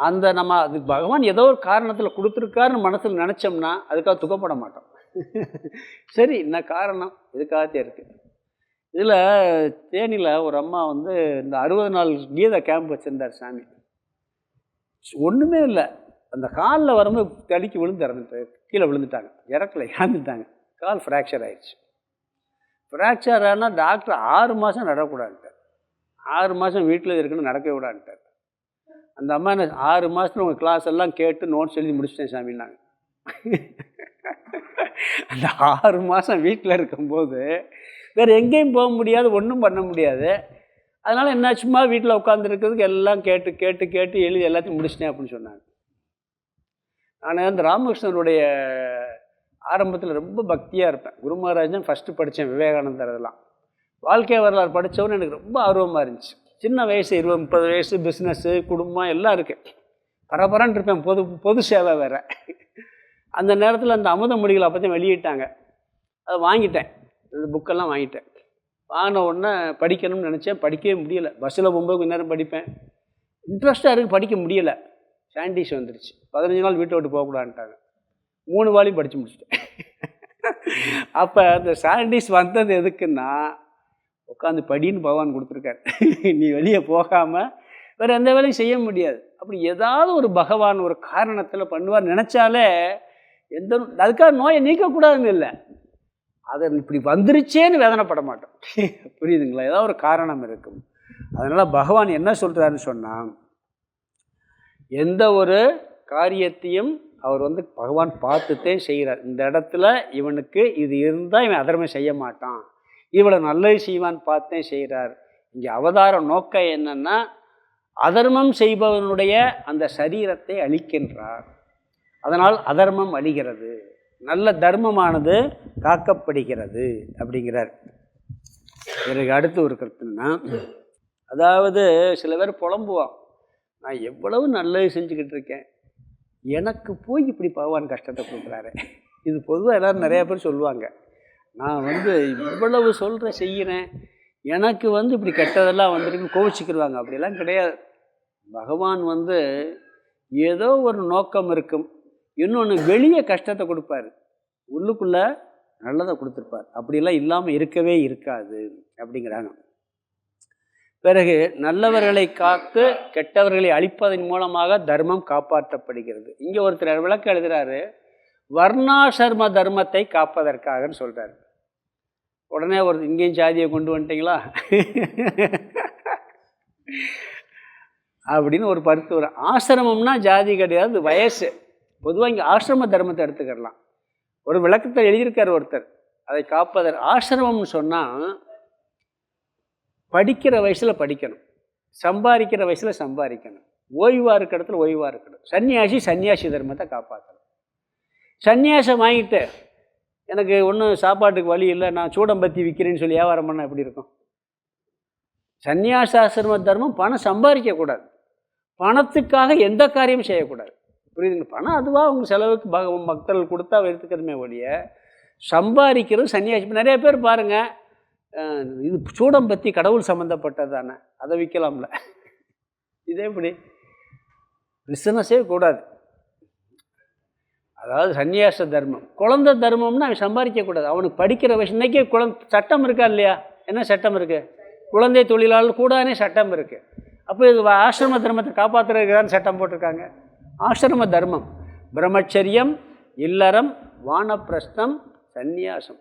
அந்த நம்ம அது பகவான் ஏதோ ஒரு காரணத்தில் கொடுத்துருக்காருன்னு மனசில் நினச்சோம்னா அதுக்காக துக்கப்பட மாட்டோம். சரி, என்ன காரணம் இதுக்காகத்தே இருக்குது. இதில் தேனியில் ஒரு அம்மா இந்த 60 நாள் கீதை கேம்ப் வச்சுருந்தார் சாமி. ஒன்றுமே இல்லை, அந்த காலில் வரும்போது தடிக்கி விழுந்து கீழே விழுந்துட்டாங்க, இறக்கலை, இறந்துட்டாங்க. கால் ஃப்ராக்சர் ஆயிடுச்சு. ஃப்ராக்சர் ஆனால் டாக்டர் 6 மாதம் நடக்கூடாதுட்டார். 6 மாதம் வீட்டில் இருக்குன்னு நடக்க விடான்ட்டார். அந்த அம்மா என்ன 6 மாதத்தில் உங்கள் கிளாஸ் எல்லாம் கேட்டு நோட்ஸ் எழுதி முடிச்சிட்டேன் சாமின்னாங்க. அந்த 6 மாதம் வீட்டில் இருக்கும்போது வேறு எங்கேயும் போக முடியாது, ஒன்றும் பண்ண முடியாது. அதனால் என்ன, சும்மா வீட்டில் உட்காந்துருக்கிறதுக்கு எல்லாம் கேட்டு கேட்டு கேட்டு எழுதி எல்லாத்தையும் முடிச்சிட்டேன் அப்படின்னு சொன்னாங்க. நான் இந்த ராமகிருஷ்ணனுடைய ஆரம்பத்தில் ரொம்ப பக்தியாக இருப்பேன். குரு மகாராஜ் தான் ஃபஸ்ட்டு படித்தேன், விவேகானந்தர் இதெல்லாம். வாழ்க்கை வரலாறு படித்தவொன்னு எனக்கு ரொம்ப ஆர்வமாக இருந்துச்சு. சின்ன வயசு 20-30 வயசு, பிஸ்னஸ்ஸு, குடும்பம் எல்லாம் இருக்குது, பரபரன்னு இருப்பேன். பொது சேவை வேறு. அந்த நேரத்தில் அந்த அமுதமொழிகளை அப்போ தான் வெளியிட்டாங்க. அதை வாங்கிட்டேன், இந்த புக்கெல்லாம் வாங்கிட்டேன். வாங்கின உடனே படிக்கணும்னு நினச்சேன், படிக்கவே முடியலை. பஸ்ஸில் போகும்போது கொஞ்ச நேரம் படிப்பேன், இன்ட்ரெஸ்ட்டாக இருக்குது, படிக்க முடியலை. சாண்டிஸ் வந்துடுச்சு. 15 நாள் வீட்டை விட்டு போகக்கூடாதுன்ட்டாங்க. 3 வாலியும் படித்து முடிச்சிட்டேன். அப்போ அந்த சாண்டிஸ் வந்தது எதுக்குன்னா, உட்காந்து படின்னு பகவான் கொடுத்துருக்காரு. நீ வெளியே போகாமல் வேறு எந்த வேலையும் செய்ய முடியாது. அப்படி ஏதாவது ஒரு பகவான் ஒரு காரணத்தில் பண்ணுவார் நினச்சாலே அதுக்காக நோயை நீக்கக்கூடாதுன்னு இல்லை, அதை இப்படி வந்துருச்சேன்னு வேதனைப்பட மாட்டோம். புரியுதுங்களா? ஏதாவது ஒரு காரணம் இருக்கும். அதனால் பகவான் என்ன சொல்கிறாருன்னு சொன்னால், எந்த ஒரு காரியத்தையும் அவர் பகவான் பார்த்துட்டே செய்கிறார். இந்த இடத்துல இவனுக்கு இது இருந்தால் இவன் அதர்மம் செய்ய மாட்டான், இவளை நல்லது செய்வான்னு பார்த்தேன் செய்கிறார். இங்கே அவதார நோக்கம் என்னன்னா, அதர்மம் செய்பவனுடைய அந்த சரீரத்தை அழிக்கின்றார். அதனால் அதர்மம் அழிகிறது, நல்ல தர்மமானது காக்கப்படுகிறது அப்படிங்கிறார். எனக்கு அடுத்து ஒரு கருத்துன்னா, அதாவது சில பேர் புலம்புவான், நான் எவ்வளவு நல்லது செஞ்சுக்கிட்டு இருக்கேன், எனக்கு போய் இப்படி பகவான் கஷ்டத்தை கொடுக்குறாரு. இது பொதுவாக எல்லோரும் நிறையா பேர் சொல்லுவாங்க. நான் இவ்வளவு சொல்கிறேன் செய்கிறேன், எனக்கு இப்படி கெட்டதெல்லாம் வந்துருக்கு கோவிச்சுக்கிடுவாங்க. அப்படிலாம் கிடையாது. பகவான் ஏதோ ஒரு நோக்கம் இருக்கும். இன்னொன்று வெளியே கஷ்டத்தை கொடுப்பார், உள்ளுக்குள்ளே நல்லதை கொடுத்துருப்பார். அப்படிலாம் இல்லாமல் இருக்கவே இருக்காது அப்படிங்கிறாங்க. பிறகு நல்லவர்களை காத்து கெட்டவர்களை அழிப்பதன் மூலமாக தர்மம் காப்பாற்றப்படுகிறது. இங்கே ஒருத்தர் விளக்கம் எழுதுகிறாரு, வர்ணாசிரம தர்மத்தை காப்பதற்காகன்னு சொல்கிறார். உடனே இங்கேயும் ஜாதியை கொண்டு வந்துட்டீங்களா அப்படின்னு ஒரு பருத்து வரும். ஆசிரமம்னா ஜாதி கிடையாது, வயசு. பொதுவாக இங்கே ஆசிரம தர்மத்தை எடுத்துக்கிடலாம். ஒரு விளக்கத்தை எழுதியிருக்கார் ஒருத்தர், அதை ஆசிரமம்னு சொன்னால் படிக்கிற வயசில் படிக்கணும், சம்பாதிக்கிற வயசில் சம்பாதிக்கணும், ஓய்வாக இருக்கிற இடத்துல ஓய்வாக இருக்கணும். சன்னியாசி தர்மத்தை காப்பாற்றணும். சன்னியாசம் வாங்கிட்டு எனக்கு ஒன்றும் சாப்பாட்டுக்கு வழி இல்லை, நான் சூடம்பத்தி விற்கிறேன்னு சொல்லி வியாபாரம் பண்ணால் எப்படி இருக்கும்? சன்னியாசாசிரம தர்மம் பணம் சம்பாதிக்கக்கூடாது, பணத்துக்காக எந்த காரியமும் செய்யக்கூடாது. புரியுதுங்க? பணம் அதுவாக அவங்க செலவுக்கு மக்கள் கொடுத்தா எடுத்துக்கிறதுமே ஒழிய சம்பாதிக்கிறது சன்னியாசி. நிறைய பேர் பாருங்கள், இது சூடம்பத்தி கடவுள் சம்மந்தப்பட்டது தானே, அதை விற்கலாம்ல. இதே எப்படி பிஸ்னஸே கூடாது. அதாவது சன்னியாச தர்மம். குழந்தை தர்மம்னா அவன் சம்பாதிக்கக்கூடாது, அவனுக்கு படிக்கிற வயசு. இன்றைக்கே சட்டம் இருக்கா இல்லையா? என்ன சட்டம் இருக்குது? குழந்தை தொழிலாளர் கூடானே சட்டம் இருக்குது. அப்போ இது ஆசிரம தர்மத்தை காப்பாற்றுறதுக்கு தான் சட்டம் போட்டிருக்காங்க. ஆசிரம தர்மம் பிரம்மச்சரியம், இல்லறம், வானப்பிரஸ்தம், சந்நியாசம்.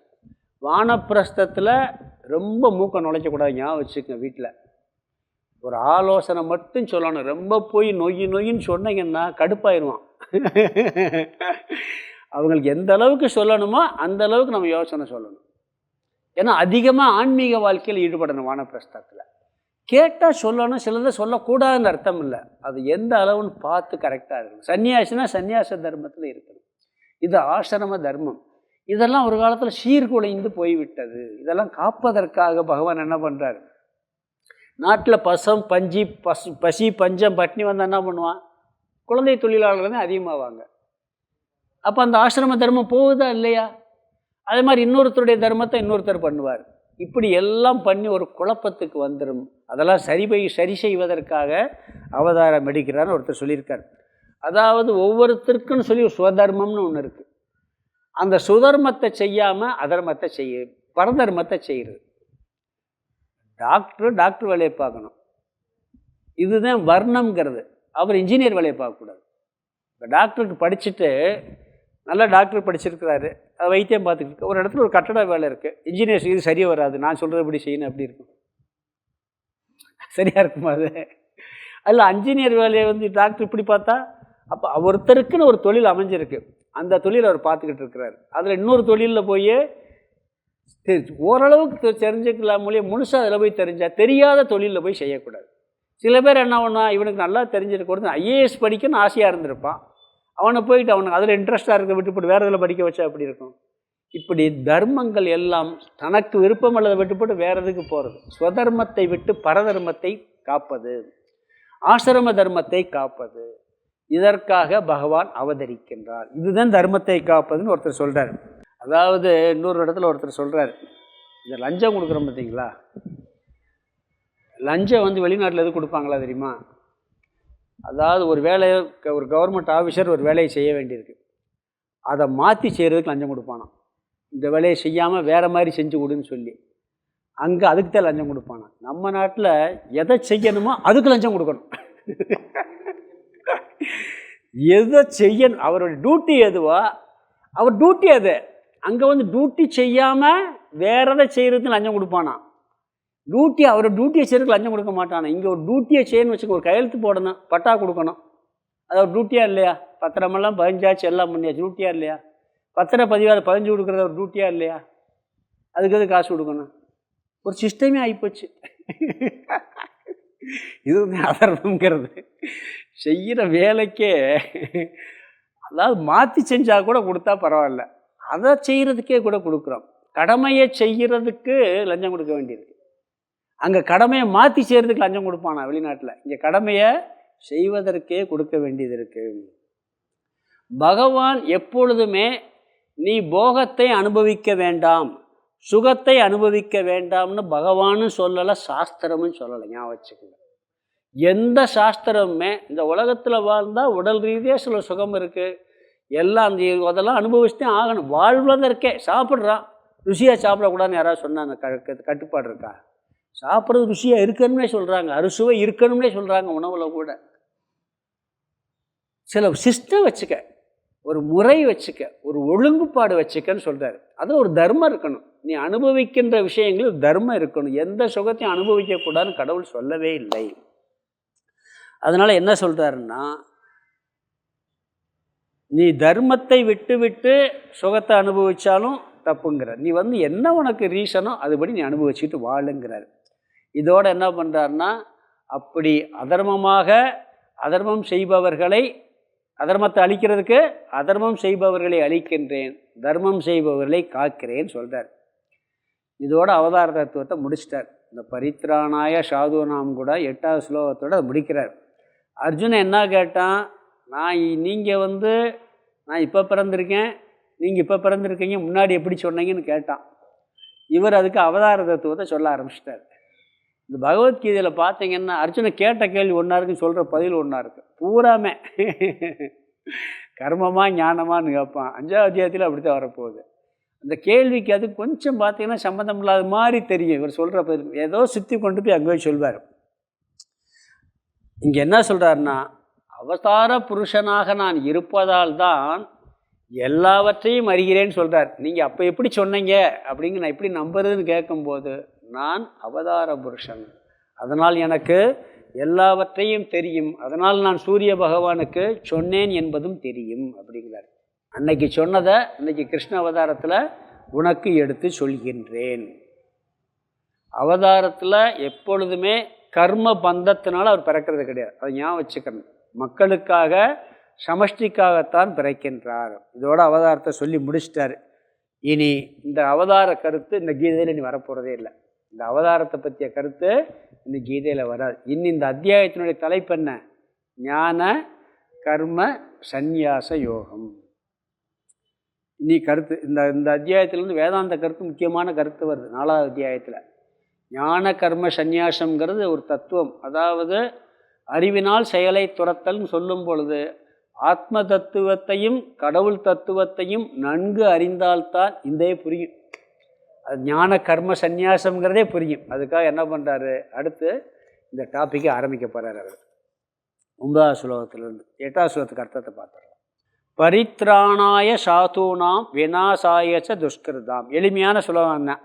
வானப்பிரஸ்தத்தில் ரொம்ப மூக்க நுழைக்கக்கூடாது, ஞாபகம் வச்சுக்கோங்க. வீட்டில் ஒரு ஆலோசனை மட்டும் சொல்லணும். ரொம்ப போய் நொய்யின்னு சொன்னீங்கன்னா கடுப்பாயிருவான். அவங்களுக்கு எந்த அளவுக்கு சொல்லணுமோ அந்த அளவுக்கு நம்ம யோசனை சொல்லணும். ஏன்னா அதிகமாக ஆன்மீக வாழ்க்கையில் ஈடுபடணும். வானப்பிரஸ்தத்தில் கேட்டால் சொல்லணும், சிலதை சொல்லக்கூடாதுன்னு அர்த்தம் இல்லை. அது எந்த அளவுன்னு பார்த்து கரெக்டாக இருக்கணும். சன்னியாசினா சன்னியாச தர்மத்தில் இருக்கணும். இது ஆசிரம தர்மம். இதெல்லாம் ஒரு காலத்தில் சீர்குலைந்து போய்விட்டது. இதெல்லாம் காப்பதற்காக பகவான் என்ன பண்ணுறாரு? நாட்டில் பசி பஞ்சம் பட்னி வந்தால் என்ன பண்ணுவான்? குழந்தை தொழிலாளர்கள் தான் அதிகமாவாங்க. அப்போ அந்த ஆசிரம தர்மம் போகுதா இல்லையா? அதே மாதிரி இன்னொருத்தருடைய தர்மத்தை இன்னொருத்தர் பண்ணுவார். இப்படி எல்லாம் பண்ணி ஒரு குழப்பத்துக்கு வந்துடும். அதெல்லாம் சரி செய்வதற்காக அவதாரம் எடுக்கிறான்னு ஒருத்தர் சொல்லியிருக்கார். அதாவது ஒவ்வொருத்தருக்குன்னு சொல்லி சுவதர்மம்னு ஒன்று இருக்குது. அந்த சுதர்மத்தை செய்யாமல் அதர்மத்தை பரதர்மத்தை செய்கிறது. டாக்டர் வேலையை பார்க்கணும், இதுதான் வர்ணம்ங்கிறது. அவர் இன்ஜினியர் வேலையை பார்க்கக்கூடாது. இப்போ டாக்டருக்கு படிச்சுட்டு நல்லா டாக்டர் படிச்சிருக்கிறாரு, அதை வைத்தியம் பார்த்துக்கிட்டு ஒரு இடத்துல ஒரு கட்டட வேலை இருக்குது. இன்ஜினியர்ஸ் இது சரியாக வராது, நான் சொல்கிறது இப்படி செய்யணும், அப்படி இருக்கும். சரியாக இருக்குமா? அது அதில் இன்ஜினியர் வேலையை டாக்டர் இப்படி பார்த்தா, அப்போ ஒருத்தருக்குன்னு ஒரு தொழில் அமைஞ்சிருக்கு, அந்த தொழில் அவர் பார்த்துக்கிட்டு இருக்கிறார். அதில் இன்னொரு தொழிலில் போய் ஓரளவுக்கு தெரிஞ்சுக்கலாம் மொழியை முழுசாக அதில் போய் தெரிஞ்சால் தெரியாத தொழிலில் போய் செய்யக்கூடாது. சில பேர் என்ன பண்ணுவான், இவனுக்கு நல்லா தெரிஞ்சிருக்க ஐஏஎஸ் படிக்கணும்னு ஆசையாக இருந்திருப்பான், அவனை போயிட்டு அவனுக்கு அதில் இன்ட்ரெஸ்ட்டாக இருக்க விட்டுப்பட்டு வேறு இதில் படிக்க வச்சா அப்படி இருக்கும். இப்படி தர்மங்கள் எல்லாம் தனக்கு விருப்பம் அல்லதை விட்டுப்பட்டு வேறு எதுக்கு போகிறது. ஸ்வதர்மத்தை விட்டு பரதர்மத்தை காப்பது, ஆசிரம தர்மத்தை காப்பது, இதற்காக பகவான் அவதரிக்கின்றார். இதுதான் தர்மத்தை காப்பதுன்னு ஒருத்தர் சொல்கிறார். அதாவது இன்னொரு இடத்துல ஒருத்தர் சொல்கிறார், இந்த லஞ்சம் கொடுக்குறோம் பார்த்தீங்களா, லஞ்சம் வெளிநாட்டில் எது கொடுப்பாங்களா தெரியுமா? அதாவது ஒரு வேலையை ஒரு கவர்மெண்ட் ஆஃபீஸர் ஒரு வேலையை செய்ய வேண்டியிருக்கு, அதை மாற்றி செய்கிறதுக்கு லஞ்சம் கொடுப்பானான். இந்த வேலையை செய்யாமல் வேறு மாதிரி செஞ்சு கொடுன்னு சொல்லி அங்கே அதுக்கு தான் லஞ்சம் கொடுப்பானான். நம்ம நாட்டில் எதை செய்யணுமோ அதுக்கு லஞ்சம் கொடுக்கணும். எதை செய்யணும், அவருடைய டியூட்டி எதுவோ அவர் டியூட்டி அது. அங்கே டியூட்டி செய்யாமல் வேற எதை செய்கிறதுக்கு லஞ்சம் கொடுப்பானான். அவரோட டியூட்டியை செய்கிறதுக்கு லஞ்சம் கொடுக்க மாட்டானா. இங்கே ஒரு டியூட்டியை செய்யணும்னு வச்சுக்க, ஒரு கையெழுத்து போடணும், பட்டா கொடுக்கணும், அது ஒரு டியூட்டியாக இல்லையா? பத்திரமெல்லாம் பதிஞ்சாச்சு, எல்லாம் பண்ணியாச்சு, டியூட்டியாக இல்லையா? பத்திர பதிவாக பதிஞ்சு கொடுக்குறது ஒரு டியூட்டியாக இல்லையா? அதுக்கு எது காசு கொடுக்கணும்? ஒரு சிஸ்டமே ஆகிப்போச்சு. இது அதர்மங்கிறது. செய்கிற வேலைக்கே அதாவது மாற்றி செஞ்சால் கூட கொடுத்தா பரவாயில்ல, அதை செய்கிறதுக்கே கூட கொடுக்குறோம். கடமையை செய்கிறதுக்கு லஞ்சம் கொடுக்க வேண்டியிருக்கு. அங்கே கடமையை மாற்றி செய்கிறதுக்கு லஞ்சம் கொடுப்பானா வெளிநாட்டில். இங்கே கடமையை செய்வதற்கே கொடுக்க வேண்டியது இருக்குது. பகவான் எப்பொழுதுமே நீ போகத்தை அனுபவிக்க வேண்டாம், சுகத்தை அனுபவிக்க வேண்டாம்னு பகவானும் சொல்லலை, சாஸ்திரமும் சொல்லலை. ஞாபகம் வச்சுக்கோங்க. எந்த சாஸ்திரமுமே இந்த உலகத்தில் வாழ்ந்தால் உடல் ரீதியாக சில சுகம் இருக்குது, எல்லாம் அந்த அதெல்லாம் அனுபவிச்சுதான் ஆகணும். வாழ்வதற்கே சாப்பிட்றான், ருசியாக சாப்பிடக்கூடாதுன்னு யாராவது சொன்னாங்க? கட்டுப்பாடு இருக்கா? சாப்பிட்றது ருசியாக இருக்கணும்னே சொல்கிறாங்க, அறுசுவை இருக்கணும்னே சொல்கிறாங்க. உணவில் கூட சில சிஸ்டம் வச்சுக்க, ஒரு முறை வச்சுக்க, ஒரு ஒழுங்குபாடு வச்சுக்கன்னு சொல்கிறார். அதில் ஒரு தர்மம் இருக்கணும். நீ அனுபவிக்கின்ற விஷயங்களில் தர்மம் இருக்கணும். எந்த சுகத்தையும் அனுபவிக்கக்கூடாதுன்னு கடவுள் சொல்லவே இல்லை. அதனால் என்ன சொல்கிறாருன்னா, நீ தர்மத்தை விட்டு விட்டு சுகத்தை அனுபவித்தாலும் தப்புங்கிற. நீ என்ன உனக்கு ரீசனோ அதுபடி நீ அனுபவிச்சுட்டு வாழுங்கிறார். இதோடு என்ன பண்ணுறாருன்னா, அப்படி அதர்மம் செய்பவர்களை, அதர்மத்தை அழிக்கிறதுக்கு அதர்மம் செய்பவர்களை அழிக்கின்றேன், தர்மம் செய்பவர்களை காக்கிறேன்னு சொல்கிறார். இதோட அவதார தத்துவத்தை முடிச்சிட்டார். இந்த பரித்ராணாய சாதுனாம் கூட 8வது ஸ்லோகத்தோடு அதை முடிக்கிறார். அர்ஜுனன் என்ன கேட்டான்? நீங்கள் நான் இப்போ பிறந்திருக்கேன், நீங்கள் இப்போ பிறந்திருக்கீங்க, முன்னாடி எப்படி சொன்னீங்கன்னு கேட்டான். இவர் அதுக்கு அவதார தத்துவத்தை சொல்ல ஆரம்பிச்சிட்டார். இந்த பகவத்கீதையில் பார்த்தீங்கன்னா அர்ஜுனன் கேட்ட கேள்வி ஒன்றா இருக்குன்னு சொல்கிற பதில் ஒன்றா இருக்குது. பூராமே கர்மமா ஞானமானு கேட்பான். 5வது அத்தியாயத்தில் அப்படித்தான் வரப்போகுது. அந்த கேள்விக்கு அது கொஞ்சம் பார்த்தீங்கன்னா சம்மந்தம் இல்லாத மாதிரி தெரியும். இவர் சொல்கிற பதில் ஏதோ சுற்றி கொண்டு போய் அங்கே போய் சொல்வார். இங்கே என்ன சொல்கிறாருன்னா, அவதார புருஷனாக நான் இருப்பதால் தான் எல்லாவற்றையும் அறிகிறேன்னு சொல்கிறார். நீங்கள் அப்போ எப்படி சொன்னீங்க அப்படிங்க நான் எப்படி நம்புறதுன்னு கேட்கும்போது, நான் அவதார புருஷன், அதனால் எனக்கு எல்லாவற்றையும் தெரியும், அதனால் நான் சூரிய பகவானுக்கு சொன்னேன் என்பதும் தெரியும் அப்படிங்கிறார். அன்னைக்கு சொன்னதை இன்னைக்கு கிருஷ்ண அவதாரத்தில் உனக்கு எடுத்து சொல்கின்றேன். அவதாரத்தில் எப்பொழுதுமே கர்ம பந்தத்தினால் அவர் பிறக்கிறது கிடையாது, அதை ஞாபகம் வச்சுக்கணும். மக்களுக்காக சமஷ்டிக்காகத்தான் பிறக்கின்றார். இதோட அவதாரத்தை சொல்லி முடிச்சிட்டார். இனி இந்த அவதார கருத்து இந்த கீதையில் இனி வரப்போகிறதே இல்லை. இந்த அவதாரத்தை பற்றிய கருத்து இந்த கீதையில் வராது. இன்னும் இந்த அத்தியாயத்தினுடைய தலைப்பு என்ன? ஞான கர்ம சந்நியாச யோகம். இனி கருத்து இந்த அத்தியாயத்திலேருந்து வேதாந்த கருத்து முக்கியமான கருத்து வருது 4வது அத்தியாயத்தில். ஞான கர்ம சந்நியாசங்கிறது ஒரு தத்துவம். அதாவது அறிவினால் செயலை துரத்தல்னு சொல்லும் பொழுது ஆத்ம தத்துவத்தையும் கடவுள் தத்துவத்தையும் நன்கு அறிந்தால்தான் இதே புரியும். அது ஞான கர்ம சந்நியாசங்கிறதே புரியும். அதுக்காக என்ன பண்ணுறாரு, அடுத்து இந்த டாப்பிக்கை ஆரம்பிக்க போகிறார் அவர். 9வது ஸ்லோகத்திலிருந்து 8வது ஸ்லோகத்துக்கு அர்த்தத்தை பார்த்துடலாம். பரித்ராணாய சாதுனாம் விநாசாயச்ச துஷ்கிருதாம். எளிமையான ஸ்லோகம் தான்.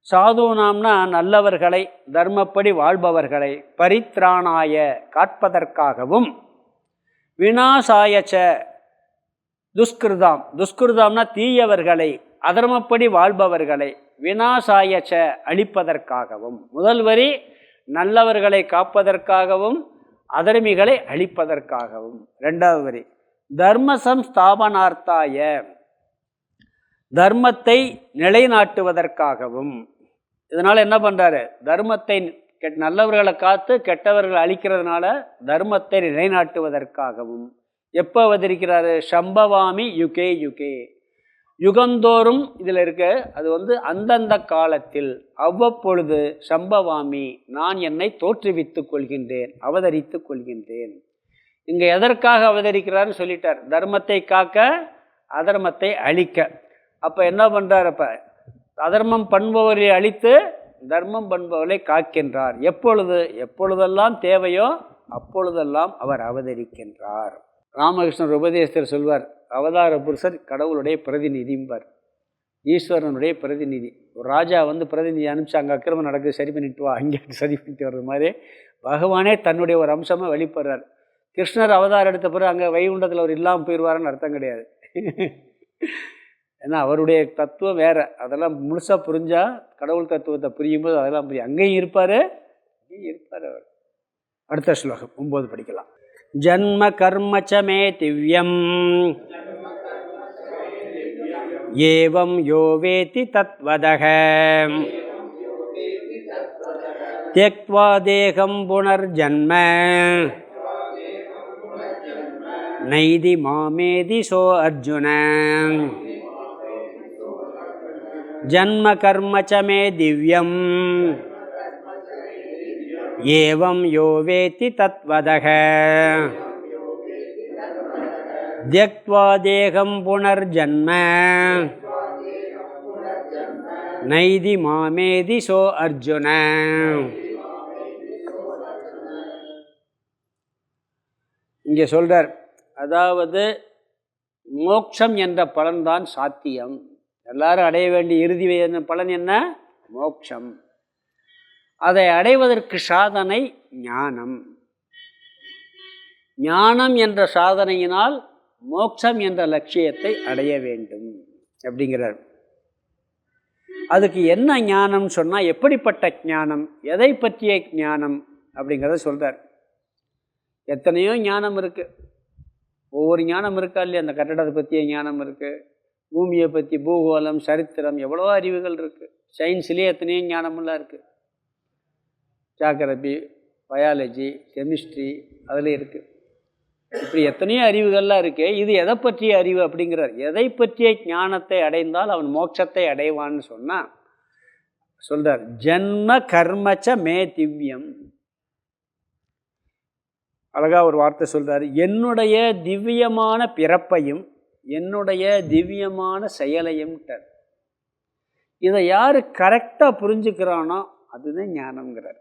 சாதுனாம்னா நல்லவர்களை, தர்மப்படி வாழ்பவர்களை, பரித்ராணாய காட்பதற்காகவும், விநாசாயச்ச துஷ்கிருதாம், துஷ்கிருதாம்னா தீயவர்களை, அதர்மப்படி வாழ்பவர்களை, விநாசாயச்ச அழிப்பதற்காகவும். முதல் வரி நல்லவர்களை காப்பதற்காகவும் அதர்மிகளை அழிப்பதற்காகவும். 2வது வரி தர்ம சம்ஸ்தாபனார்த்தாய, தர்மத்தை நிலைநாட்டுவதற்காகவும். இதனால் என்ன பண்ணுறாரு, தர்மத்தை நல்லவர்களை காத்து கெட்டவர்களை அழிக்கிறதுனால தர்மத்தை நிலைநாட்டுவதற்காகவும். எப்போ அவதரிக்கிறாரு? சம்பவாமி யுகே யுகே, யுகந்தோறும் இதில் இருக்க. அது அந்தந்த காலத்தில் அவ்வப்பொழுது சம்பவாமி, நான் என்னை தோற்றுவித்துக் கொள்கின்றேன், அவதரித்துக் கொள்கின்றேன். இங்கே எதற்காக அவதரிக்கிறாருன்னு சொல்லிட்டார். தர்மத்தை காக்க, அதர்மத்தை அழிக்க. அப்போ என்ன பண்ணுறார்? அப்போ அதர்மம் பண்பவரை அழித்து தர்மம் பண்பவரை காக்கின்றார். எப்பொழுதெல்லாம் தேவையோ அப்பொழுதெல்லாம் அவர் அவதரிக்கின்றார். ராமகிருஷ்ணர் உபதேசத்தில் சொல்வார், அவதார புருஷர் கடவுளுடைய பிரதிநிதிம்பார், ஈஸ்வரனுடைய பிரதிநிதி. ஒரு ராஜா பிரதிநிதி அனுப்பிச்சு அங்கே அக்கிரமம் நடக்குது, சரி பண்ணிட்டு வா, அங்கே சரி பண்ணிட்டு வர்றது மாதிரி பகவானே தன்னுடைய ஒரு அம்சமாக வெளிப்படுறார். கிருஷ்ணர் அவதாரம் எடுத்த பிறகு அங்கே வைகுண்டத்தில் அவர் இல்லாமல் போயிடுவாருன்னு அர்த்தம் கிடையாது. ஏன்னா அவருடைய தத்துவம் வேறு. அதெல்லாம் முழுசாக புரிஞ்சால், கடவுள் தத்துவத்தை புரியும்போது அதெல்லாம் புரியும். அங்கேயும் இருப்பார், இங்கேயும் இருப்பார் அவர். அடுத்த ஸ்லோகம் 9 படிக்கலாம். ஜன்ம கர்மச்ச மே திவ்யம் ஏவம் யோ வேதி தத்வதஹ த்யக்த்வா தேகம் புனர்ஜன்ம நைதி மாமேதி சோ அர்ஜுன ஜன்ம கர்ம ச மே திவ்யம் ஏவம் யோ வேத்தி தத்வதக த்யக்த்வா தேகம் புனர்ஜன்ம நைதி மாமேதி சோ அர்ஜுன. இங்கே சொல்றார், அதாவது மோட்சம் என்ற பலன்தான் சாத்தியம். எல்லாரும் அடைய வேண்டிய இறுதி பலன் என்ன? மோட்சம். அதை அடைவதற்கு சாதனை ஞானம். ஞானம் என்ற சாதனையினால் மோட்சம் என்ற லட்சியத்தை அடைய வேண்டும் அப்படிங்கிறார். அதுக்கு என்ன ஞானம் சொன்னால், எப்படிப்பட்ட ஞானம், எதை பற்றிய ஞானம் அப்படிங்கிறத சொல்கிறார். எத்தனையோ ஞானம் இருக்குது, ஒவ்வொரு ஞானம் இருக்கா இல்லையா? அந்த கட்டடத்தை பற்றிய ஞானம் இருக்குது, பூமியை பற்றி, பூகோளம், சரித்திரம், எவ்வளோ அறிவுகள் இருக்குது. சயின்ஸ்லேயே எத்தனையோ ஞானமெல்லாம் இருக்குது. ஜாகிரபி, பயாலஜி, கெமிஸ்ட்ரி அதில் இருக்குது. இப்படி எத்தனையோ அறிவுகள்லாம் இருக்கு. இது எதை பற்றிய அறிவு அப்படிங்கிறார். எதை பற்றிய ஞானத்தை அடைந்தால் அவன் மோட்சத்தை அடைவான்னு சொன்னால் சொல்றார், ஜன்ம கர்மச்ச மே திவ்யம். அழகா ஒரு வார்த்தை சொல்றாரு, என்னுடைய திவ்யமான பிறப்பையும் என்னுடைய திவ்யமான செயலையும். இதை யாரு கரெக்டாக புரிஞ்சுக்கிறானோ அதுதான் ஞானம்ங்கிறார்.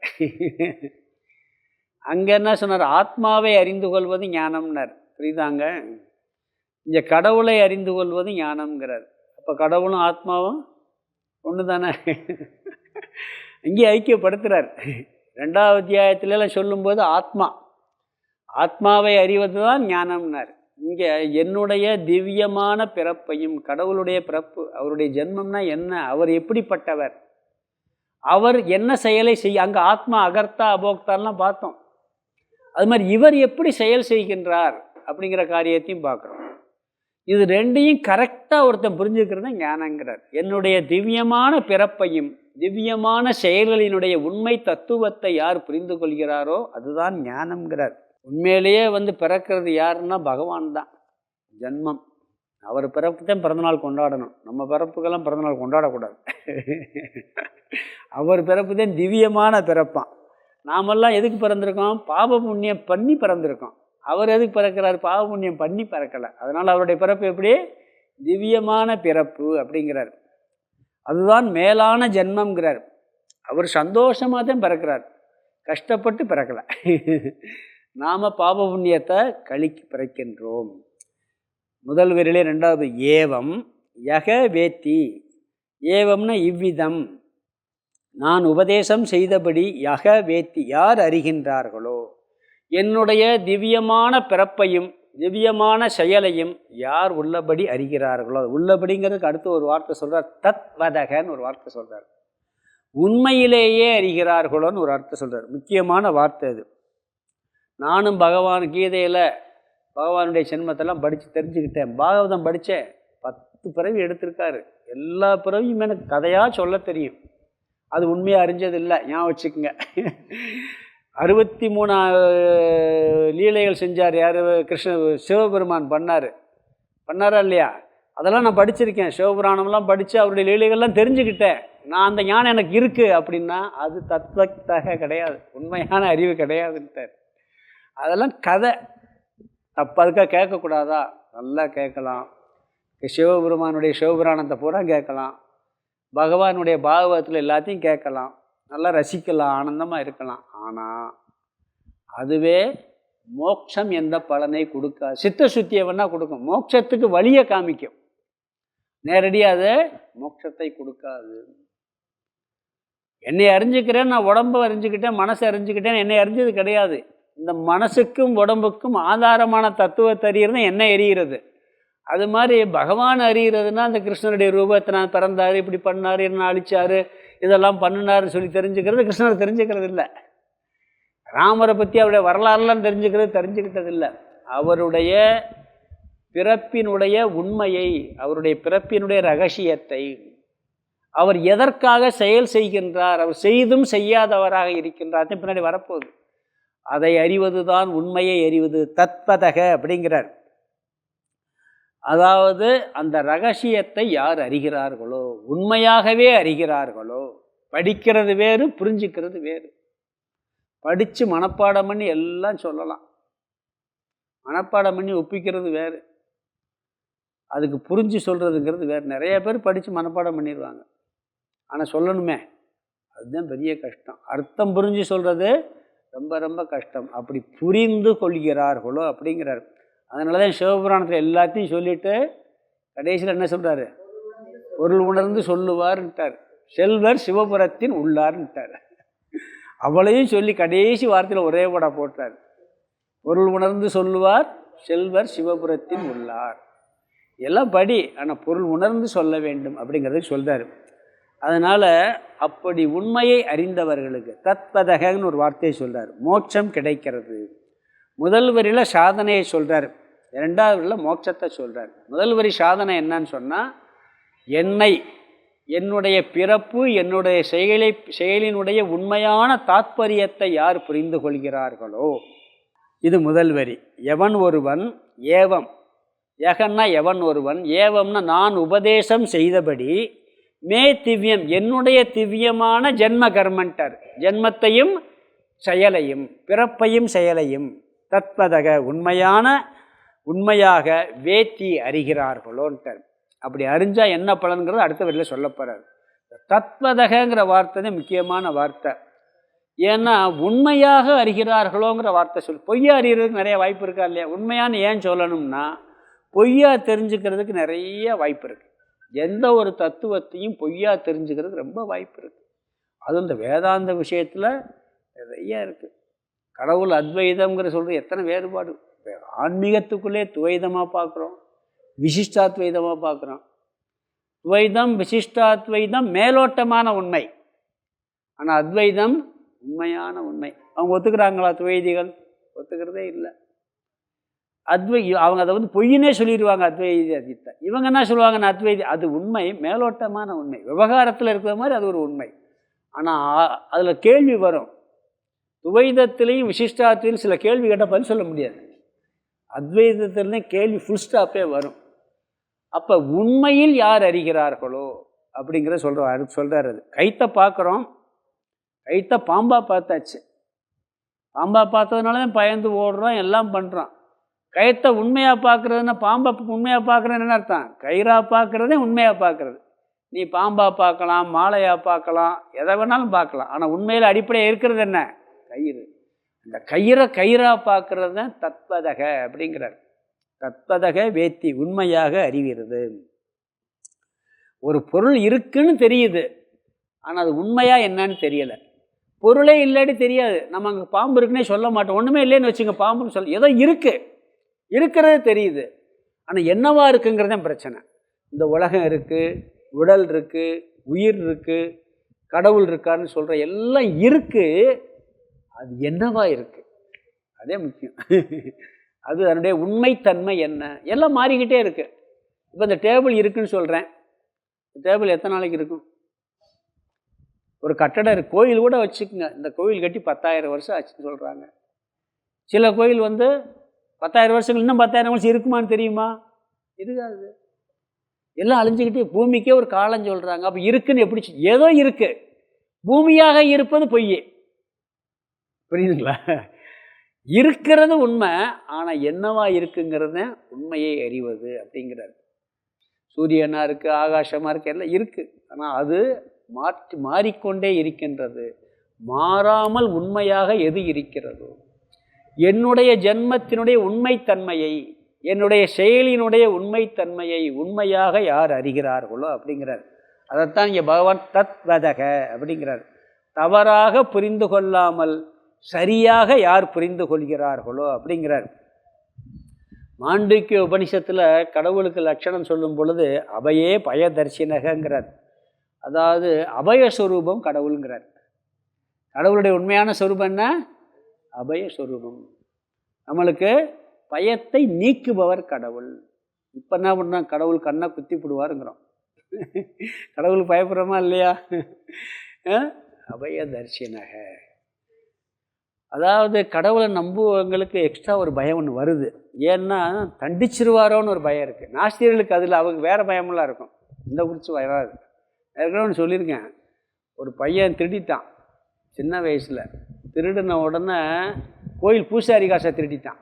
அங்கே என்ன சொன்னார்? ஆத்மாவை அறிந்து கொள்வது ஞானம்னார். புரியுதாங்க? இங்கே கடவுளை அறிந்து கொள்வது ஞானம்ங்கிறார். அப்போ கடவுளும் ஆத்மாவும் ஒன்று தானே? இங்கே ஐக்கியப்படுத்துகிறார். 2வது அத்தியாயத்திலலாம் சொல்லும்போது ஆத்மாவை அறிவது தான் ஞானம்னார். இங்கே என்னுடைய திவ்யமான பிறப்பையும், கடவுளுடைய பிறப்பு, அவருடைய ஜென்மம்னா என்ன, அவர் எப்படிப்பட்டவர், அவர் என்ன செயலை செய்ய, அங்கே ஆத்மா அகர்த்தா அபோக்தான்லாம் பார்த்தோம். அது மாதிரி இவர் எப்படி செயல் செய்கின்றார் அப்படிங்கிற காரியத்தையும் பார்க்குறோம். இது ரெண்டையும் கரெக்டாக ஒருத்தன் புரிஞ்சுக்கிறது ஞானங்கிறார். என்னுடைய திவ்யமான பிறப்பையும் திவ்யமான செயல்களினுடைய உண்மை தத்துவத்தை யார் புரிந்து கொள்கிறாரோ அதுதான் ஞானம்ங்கிறார். உண்மையிலேயே பிறக்கிறது யாருன்னா பகவான் தான். ஜன்மம் அவர் பிறப்பு தான் பிறந்தநாள் கொண்டாடணும். நம்ம பிறப்புக்கெல்லாம் பிறந்தநாள் கொண்டாடக்கூடாது. அவர் பிறப்பு தான் திவ்யமான பிறப்பான். நாமெல்லாம் எதுக்கு பிறந்திருக்கோம்? பாவ புண்ணியம் பண்ணி பிறந்திருக்கோம். அவர் எதுக்கு பிறக்கிறார்? பாவ புண்ணியம் பண்ணி பிறக்கலை. அதனால் அவருடைய பிறப்பு எப்படி? திவ்யமான பிறப்பு அப்படிங்கிறார். அதுதான் மேலான ஜென்மங்கிறார். அவர் சந்தோஷமாக தான் பிறக்கிறார், கஷ்டப்பட்டு பிறக்கலை. நாம் பாவ புண்ணியத்தை கழிக்கு பிறக்கின்றோம். முதல் வரியிலே 2வது ஏவம் யக வேத்தி. ஏவம்னா இவ்விதம், நான் உபதேசம் செய்தபடி, யக வேத்தி யார் அறிகின்றார்களோ, என்னுடைய திவ்யமான பிறப்பையும் திவ்யமான செயலையும் யார் உள்ளபடி அறிகிறார்களோ. உள்ளபடிங்கிறதுக்கு அடுத்து ஒரு வார்த்தை சொல்கிறார், தத்வதகன்னு ஒரு வார்த்தை சொல்கிறார். உண்மையிலேயே அறிகிறார்களோன்னு ஒரு அர்த்தம் சொல்கிறார். முக்கியமான வார்த்தை அது. நானும் பகவான் கீதையில் பகவானுடைய ஜென்மத்தெல்லாம் படித்து தெரிஞ்சுக்கிட்டேன். பாகவதம் படித்தேன். 10 பிறவி எடுத்திருக்காரு. எல்லா பிறவியும் எனக்கு கதையாக சொல்ல தெரியும். அது உண்மையாக அறிஞ்சதில்லை, ஞாபகம் வச்சுக்கோங்க. 63 லீலைகள் செஞ்சார். யார்? சிவபெருமான் பண்ணாரா இல்லையா? அதெல்லாம் நான் படிச்சிருக்கேன். சிவபுராணம்லாம் படித்து அவருடைய லீலைகள்லாம் தெரிஞ்சுக்கிட்டேன். நான் அந்த ஞானம் எனக்கு இருக்குது அப்படின்னா அது தத்துவத்தாக கிடையாது, உண்மையான அறிவு கிடையாதுன்ட்டார். அதெல்லாம் கதை. தப்பு அதுக்காக கேட்கக்கூடாதா? நல்லா கேட்கலாம். சிவபெருமானுடைய சிவபுராணத்தை பூரா கேட்கலாம். பகவானுடைய பாகவதத்தில் எல்லாத்தையும் கேட்கலாம், நல்லா ரசிக்கலாம், ஆனந்தமாக இருக்கலாம். ஆனால் அதுவே மோட்சம் என்ற பலனை கொடுக்காது. சித்த சுத்தியை வேணால் கொடுக்கும், மோட்சத்துக்கு வழியை காமிக்கும். நேரடியாக அது மோட்சத்தை கொடுக்காது. என்னை அறிஞ்சிக்கிறேன், நான் உடம்பை அறிஞ்சிக்கிட்டேன், மனசை அறிஞ்சிக்கிட்டேன், என்னை அறிஞ்சது கிடையாது. இந்த மனசுக்கும் உடம்புக்கும் ஆதாரமான தத்துவத்தை அறிகிறது என்ன எரிகிறது. அது மாதிரி பகவான் அறிகிறதுனா அந்த கிருஷ்ணனுடைய ரூபத்தை நான் பிறந்தார், இப்படி பண்ணார், என்ன அழிச்சார், இதெல்லாம் பண்ணினார்னு சொல்லி தெரிஞ்சுக்கிறது கிருஷ்ணர் தெரிஞ்சுக்கிறது இல்லை. ராமரை பற்றி அவருடைய வரலாறுலாம் தெரிஞ்சுக்கிட்டதில்லை. அவருடைய பிறப்பினுடைய உண்மையை, அவருடைய பிறப்பினுடைய ரகசியத்தை, அவர் எதற்காக செயல் செய்கின்றார், அவர் செய்தும் செய்யாதவராக இருக்கின்றார் பின்னாடி வரப்போகுது. அதை அறிவது தான் உண்மையை அறிவது. தத்வதக அப்படிங்கிறார். அதாவது அந்த ரகசியத்தை யார் அறிகிறார்களோ, உண்மையாகவே அறிகிறார்களோ, படிக்கிறது வேறு, புரிஞ்சுக்கிறது வேறு. படித்து மனப்பாடம் பண்ணி எல்லாம் சொல்லலாம், மனப்பாடம் பண்ணி ஒப்பிக்கிறது வேறு, அதுக்கு புரிஞ்சு சொல்கிறதுங்கிறது வேறு. நிறைய பேர் படித்து மனப்பாடம் பண்ணிடுவாங்க, ஆனால் சொல்லணுமே, அதுதான் பெரிய கஷ்டம். அர்த்தம் புரிஞ்சு சொல்கிறது ரொம்ப ரொம்ப கஷ்டம். அப்படி புரிந்து கொள்கிறார்களோ அப்படிங்கிறார். அதனால தான் சிவபுராணத்தில் எல்லாத்தையும் சொல்லிவிட்டு கடைசியில் என்ன சொல்கிறாரு, பொருள் உணர்ந்து சொல்லுவார்ன்ட்டார். செல்வர் சிவபுரத்தின் உள்ளார்ன்ட்டார். அவளையும் சொல்லி கடைசி வார்த்தையில் ஒரே படா போட்டார். பொருள் உணர்ந்து சொல்லுவார், செல்வர் சிவபுரத்தின் உள்ளார். எல்லாம் படி, ஆனால் பொருள் உணர்ந்து சொல்ல வேண்டும் அப்படிங்கிறத சொல்கிறார். அதனால் அப்படி உண்மையை அறிந்தவர்களுக்கு தத்பதகன்னு ஒரு வார்த்தையை சொல்கிறார், மோட்சம் கிடைக்கிறது. முதல் வரியில் சாதனையை சொல்கிறார், இரண்டாவது வரியில் மோட்சத்தை சொல்கிறார். முதல் வரி சாதனை என்னன்னு சொன்னால், என்னுடைய பிறப்பு, என்னுடைய செயலினுடைய உண்மையான தாத்பரியத்தை யார் புரிந்து கொள்கிறார்களோ, இது முதல் வரி. எவன் ஒருவன், ஏவம், ஏகன்னா எவன் ஒருவன், ஏவம்னா நான் உபதேசம் செய்தபடி, மே திவ்யம், என்னுடைய திவ்யமான ஜென்ம கர்மன்ட்டார். ஜென்மத்தையும் செயலையும், பிறப்பையும் செயலையும், தத்பதக உண்மையாக வேத்தி அறிகிறார்களோன்ட்டார். அப்படி அறிஞ்சால் என்ன பலன்கிறது அடுத்த வரியில் சொல்ல போகிறார். தத்பதகங்கிற வார்த்தை தான் முக்கியமான வார்த்தை. ஏன்னா உண்மையாக அறிகிறார்களோங்கிற வார்த்தை பொய்யா அறிகிறதுக்கு நிறைய வாய்ப்பு இருக்கா இல்லையா? உண்மையானு ஏன் சொல்லணும்னா, பொய்யா தெரிஞ்சுக்கிறதுக்கு நிறைய வாய்ப்பு இருக்குது. எந்த ஒரு தத்துவத்தையும் பொய்யா தெரிஞ்சுக்கிறது ரொம்ப வாய்ப்பு இருக்குது. அதுவும் இந்த வேதாந்த விஷயத்தில் நிறைய இருக்குது. கடவுள் அத்வைதம்ங்கிற சொல்கிறது எத்தனை வேறுபாடு. ஆன்மீகத்துக்குள்ளே துவைதமாக பார்க்குறோம், விசிஷ்டாத்வைதமாக பார்க்குறோம். துவைதம் விசிஷ்டாத்வைதம் மேலோட்டமான உண்மை, ஆனால் அத்வைதம் உண்மையான உண்மை. அவங்க ஒத்துக்கிறாங்களா? துவைதிகள் ஒத்துக்கிறதே இல்லை. அவங்க அதை பொய்யினே சொல்லிடுவாங்க அத்வைதத்தை. இவங்க என்ன சொல்லுவாங்க, அத்வைதி அது உண்மை, மேலோட்டமான உண்மை, விவகாரத்தில் இருக்கிற மாதிரி அது ஒரு உண்மை. ஆனால் அதில் கேள்வி வரும். துவைதத்திலையும் விசிஷ்டாத்திலையும் சில கேள்வி கேட்டால் பதில் சொல்ல முடியாது. அத்வைதத்திலையும் கேள்வி ஃபுல் ஸ்டாப்பே வரும். அப்போ உண்மையில் யார் அறிகிறார்களோ அப்படிங்கிற சொல்கிறார். அது கைத்தை பார்க்குறோம், கைத்தை பாம்பாக பார்த்தாச்சு, பாம்பாக பார்த்ததுனால தான் பயந்து ஓடுறோம், எல்லாம் பண்ணுறோம். கயத்தை உண்மையாக பார்க்குறதுன்னா, பாம்பை உண்மையாக பார்க்குறதுன்னு என்ன அர்த்தம்? கயிறாக பார்க்குறதே உண்மையாக பார்க்குறது. நீ பாம்பாக பார்க்கலாம், மாலையாக பார்க்கலாம், எதை வேணாலும் பார்க்கலாம், ஆனால் உண்மையில் அடிப்படையாக இருக்கிறது என்ன? கயிறு. அந்த கயிறாக பார்க்குறது தான் தத்பதக அப்படிங்கிறார். தத்பதக வேத்தி, உண்மையாக அறிகிறது. ஒரு பொருள் இருக்குன்னு தெரியுது, ஆனால் அது உண்மையாக என்னன்னு தெரியலை. பொருளே இல்லாட்டி தெரியாது. நம்ம அங்கே பாம்பு இருக்குன்னே சொல்ல மாட்டோம். ஒன்றுமே இல்லைன்னு வச்சுங்க, பாம்புன்னு சொல்ல, ஏதோ இருக்கிறது தெரியுது, ஆனால் என்னவா இருக்குங்கிறதான் பிரச்சனை. இந்த உலகம் இருக்குது, உடல் இருக்குது, உயிர் இருக்குது, கடவுள் இருக்கான்னு சொல்கிற எல்லாம் இருக்குது, அது என்னவா இருக்குது, அதே முக்கியம். அது அதனுடைய உண்மைத்தன்மை என்ன, எல்லாம் மாறிக்கிட்டே இருக்குது. இப்போ இந்த டேபிள் இருக்குன்னு சொல்கிறேன், டேபிள் எத்தனை நாளைக்கு இருக்கும்? ஒரு கட்டடம் இருக்குது, கோயில் கூட வச்சுக்கோங்க, இந்த கோயில் கட்டி 10,000 வருஷம் ஆச்சுன்னு சொல்கிறாங்க. சில கோயில் 10,000 வருஷங்கள், இன்னும் 10,000 வருஷம் இருக்குமான்னு தெரியுமா? இருக்காது, எல்லாம் அழிஞ்சிக்கிட்டே. பூமிக்கே ஒரு காலம் சொல்கிறாங்க. அப்போ இருக்குன்னு எப்படி? ஏதோ இருக்குது, பூமியாக இருப்பது பொய். புரியுதுங்களா? இருக்கிறது உண்மை, ஆனால் என்னவா இருக்குங்கிறத உண்மையை அறிவது அப்படிங்கிறார். சூரியனாக இருக்குது, ஆகாசமாக இருக்குது, எல்லாம் இருக்குது, ஆனால் அது மாறிக்கொண்டே இருக்கின்றது. மாறாமல் உண்மையாக எது இருக்கிறதோ, என்னுடைய ஜென்மத்தினுடைய உண்மைத்தன்மையை, என்னுடைய செயலினுடைய உண்மைத்தன்மையை உண்மையாக யார் அறிகிறார்களோ அப்படிங்கிறார். அதைத்தான் இங்கே பகவான் தத்வதக அப்படிங்கிறார். தவறாக புரிந்து கொள்ளாமல் சரியாக யார் புரிந்து கொள்கிறார்களோ அப்படிங்கிறார். மாண்டூக்கிய உபனிஷத்தில் கடவுளுக்கு லட்சணம் சொல்லும் பொழுது அபயே பயதர்சினகங்கிறார். அதாவது அபயஸ்வரூபம் கடவுளுங்கிறார். கடவுளுடைய உண்மையான ஸ்வரூபம் என்ன? அபயஸ்வரூபம். நம்மளுக்கு பயத்தை நீக்குபவர் கடவுள். இப்போ என்ன பண்ணுறோம்? கடவுள் கண்ணை குத்தி போடுவாருங்கிறோம். கடவுளுக்கு பயப்படுறோமா இல்லையா? அபய தர்சினக. அதாவது கடவுளை நம்புவங்களுக்கு எக்ஸ்ட்ரா ஒரு பயம் ஒன்று வருது. ஏன்னா தண்டிச்சிருவாரோன்னு ஒரு பயம் இருக்குது. நாஸ்திகர்களுக்கு அதில் அவங்க வேறு பயமெல்லாம் இருக்கும், இந்த குறித்து வராது. ஏற்கனவே ஒன்று சொல்லியிருக்கேன். ஒரு பையன் திருடிட்டான் சின்ன வயசில். திருடின உடனே கோயில் பூசாரி காசை திருடிட்டான்.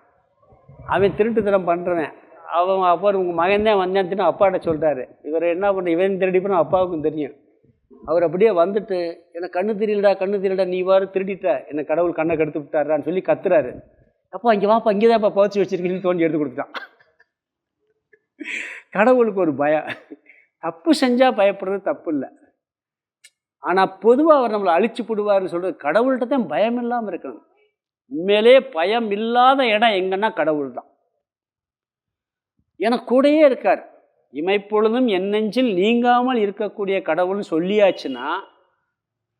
அவன் திருட்டுத்தனம் பண்ணுறவன். அவன் அப்போ உங்கள் மகன் தான் வந்தேன்னு அப்பாட்ட சொல்கிறாரு. இவர் என்ன பண்ண, இவன் திருடி போனால் அப்பாவுக்கும் தெரியும். அவர் அப்படியே வந்துட்டு, எனக்கு கண்ணு தெரியலடா நீ வாரு திருடிட்ட, என்னை கடவுள் கண்ணை கெடுத்து விட்டாரான்னு சொல்லி கத்துறாரு. அப்பா இங்கே வாப்பா, இங்கே தான் புதைச்சி வச்சிருக்கீங்கன்னு தோண்டி எடுத்து கொடுத்துட்டான். கடவுளுக்கு ஒரு பயம். தப்பு செஞ்சால் பயப்படுறது தப்பு இல்லை. ஆனால் பொதுவாக அவர் நம்மளை அழிச்சு போடுவார்னு சொல்கிறது. கடவுள்கிட்ட தான் பயம் இல்லாமல் இருக்கணும். உண்மையிலே பயம் இல்லாத இடம் எங்கன்னா கடவுள் தான். எனக்கு கூடயே இருக்கார். இமைப்பொழுதும் என் நெஞ்சில் நீங்காமல் இருக்கக்கூடிய கடவுள்னு சொல்லியாச்சுன்னா,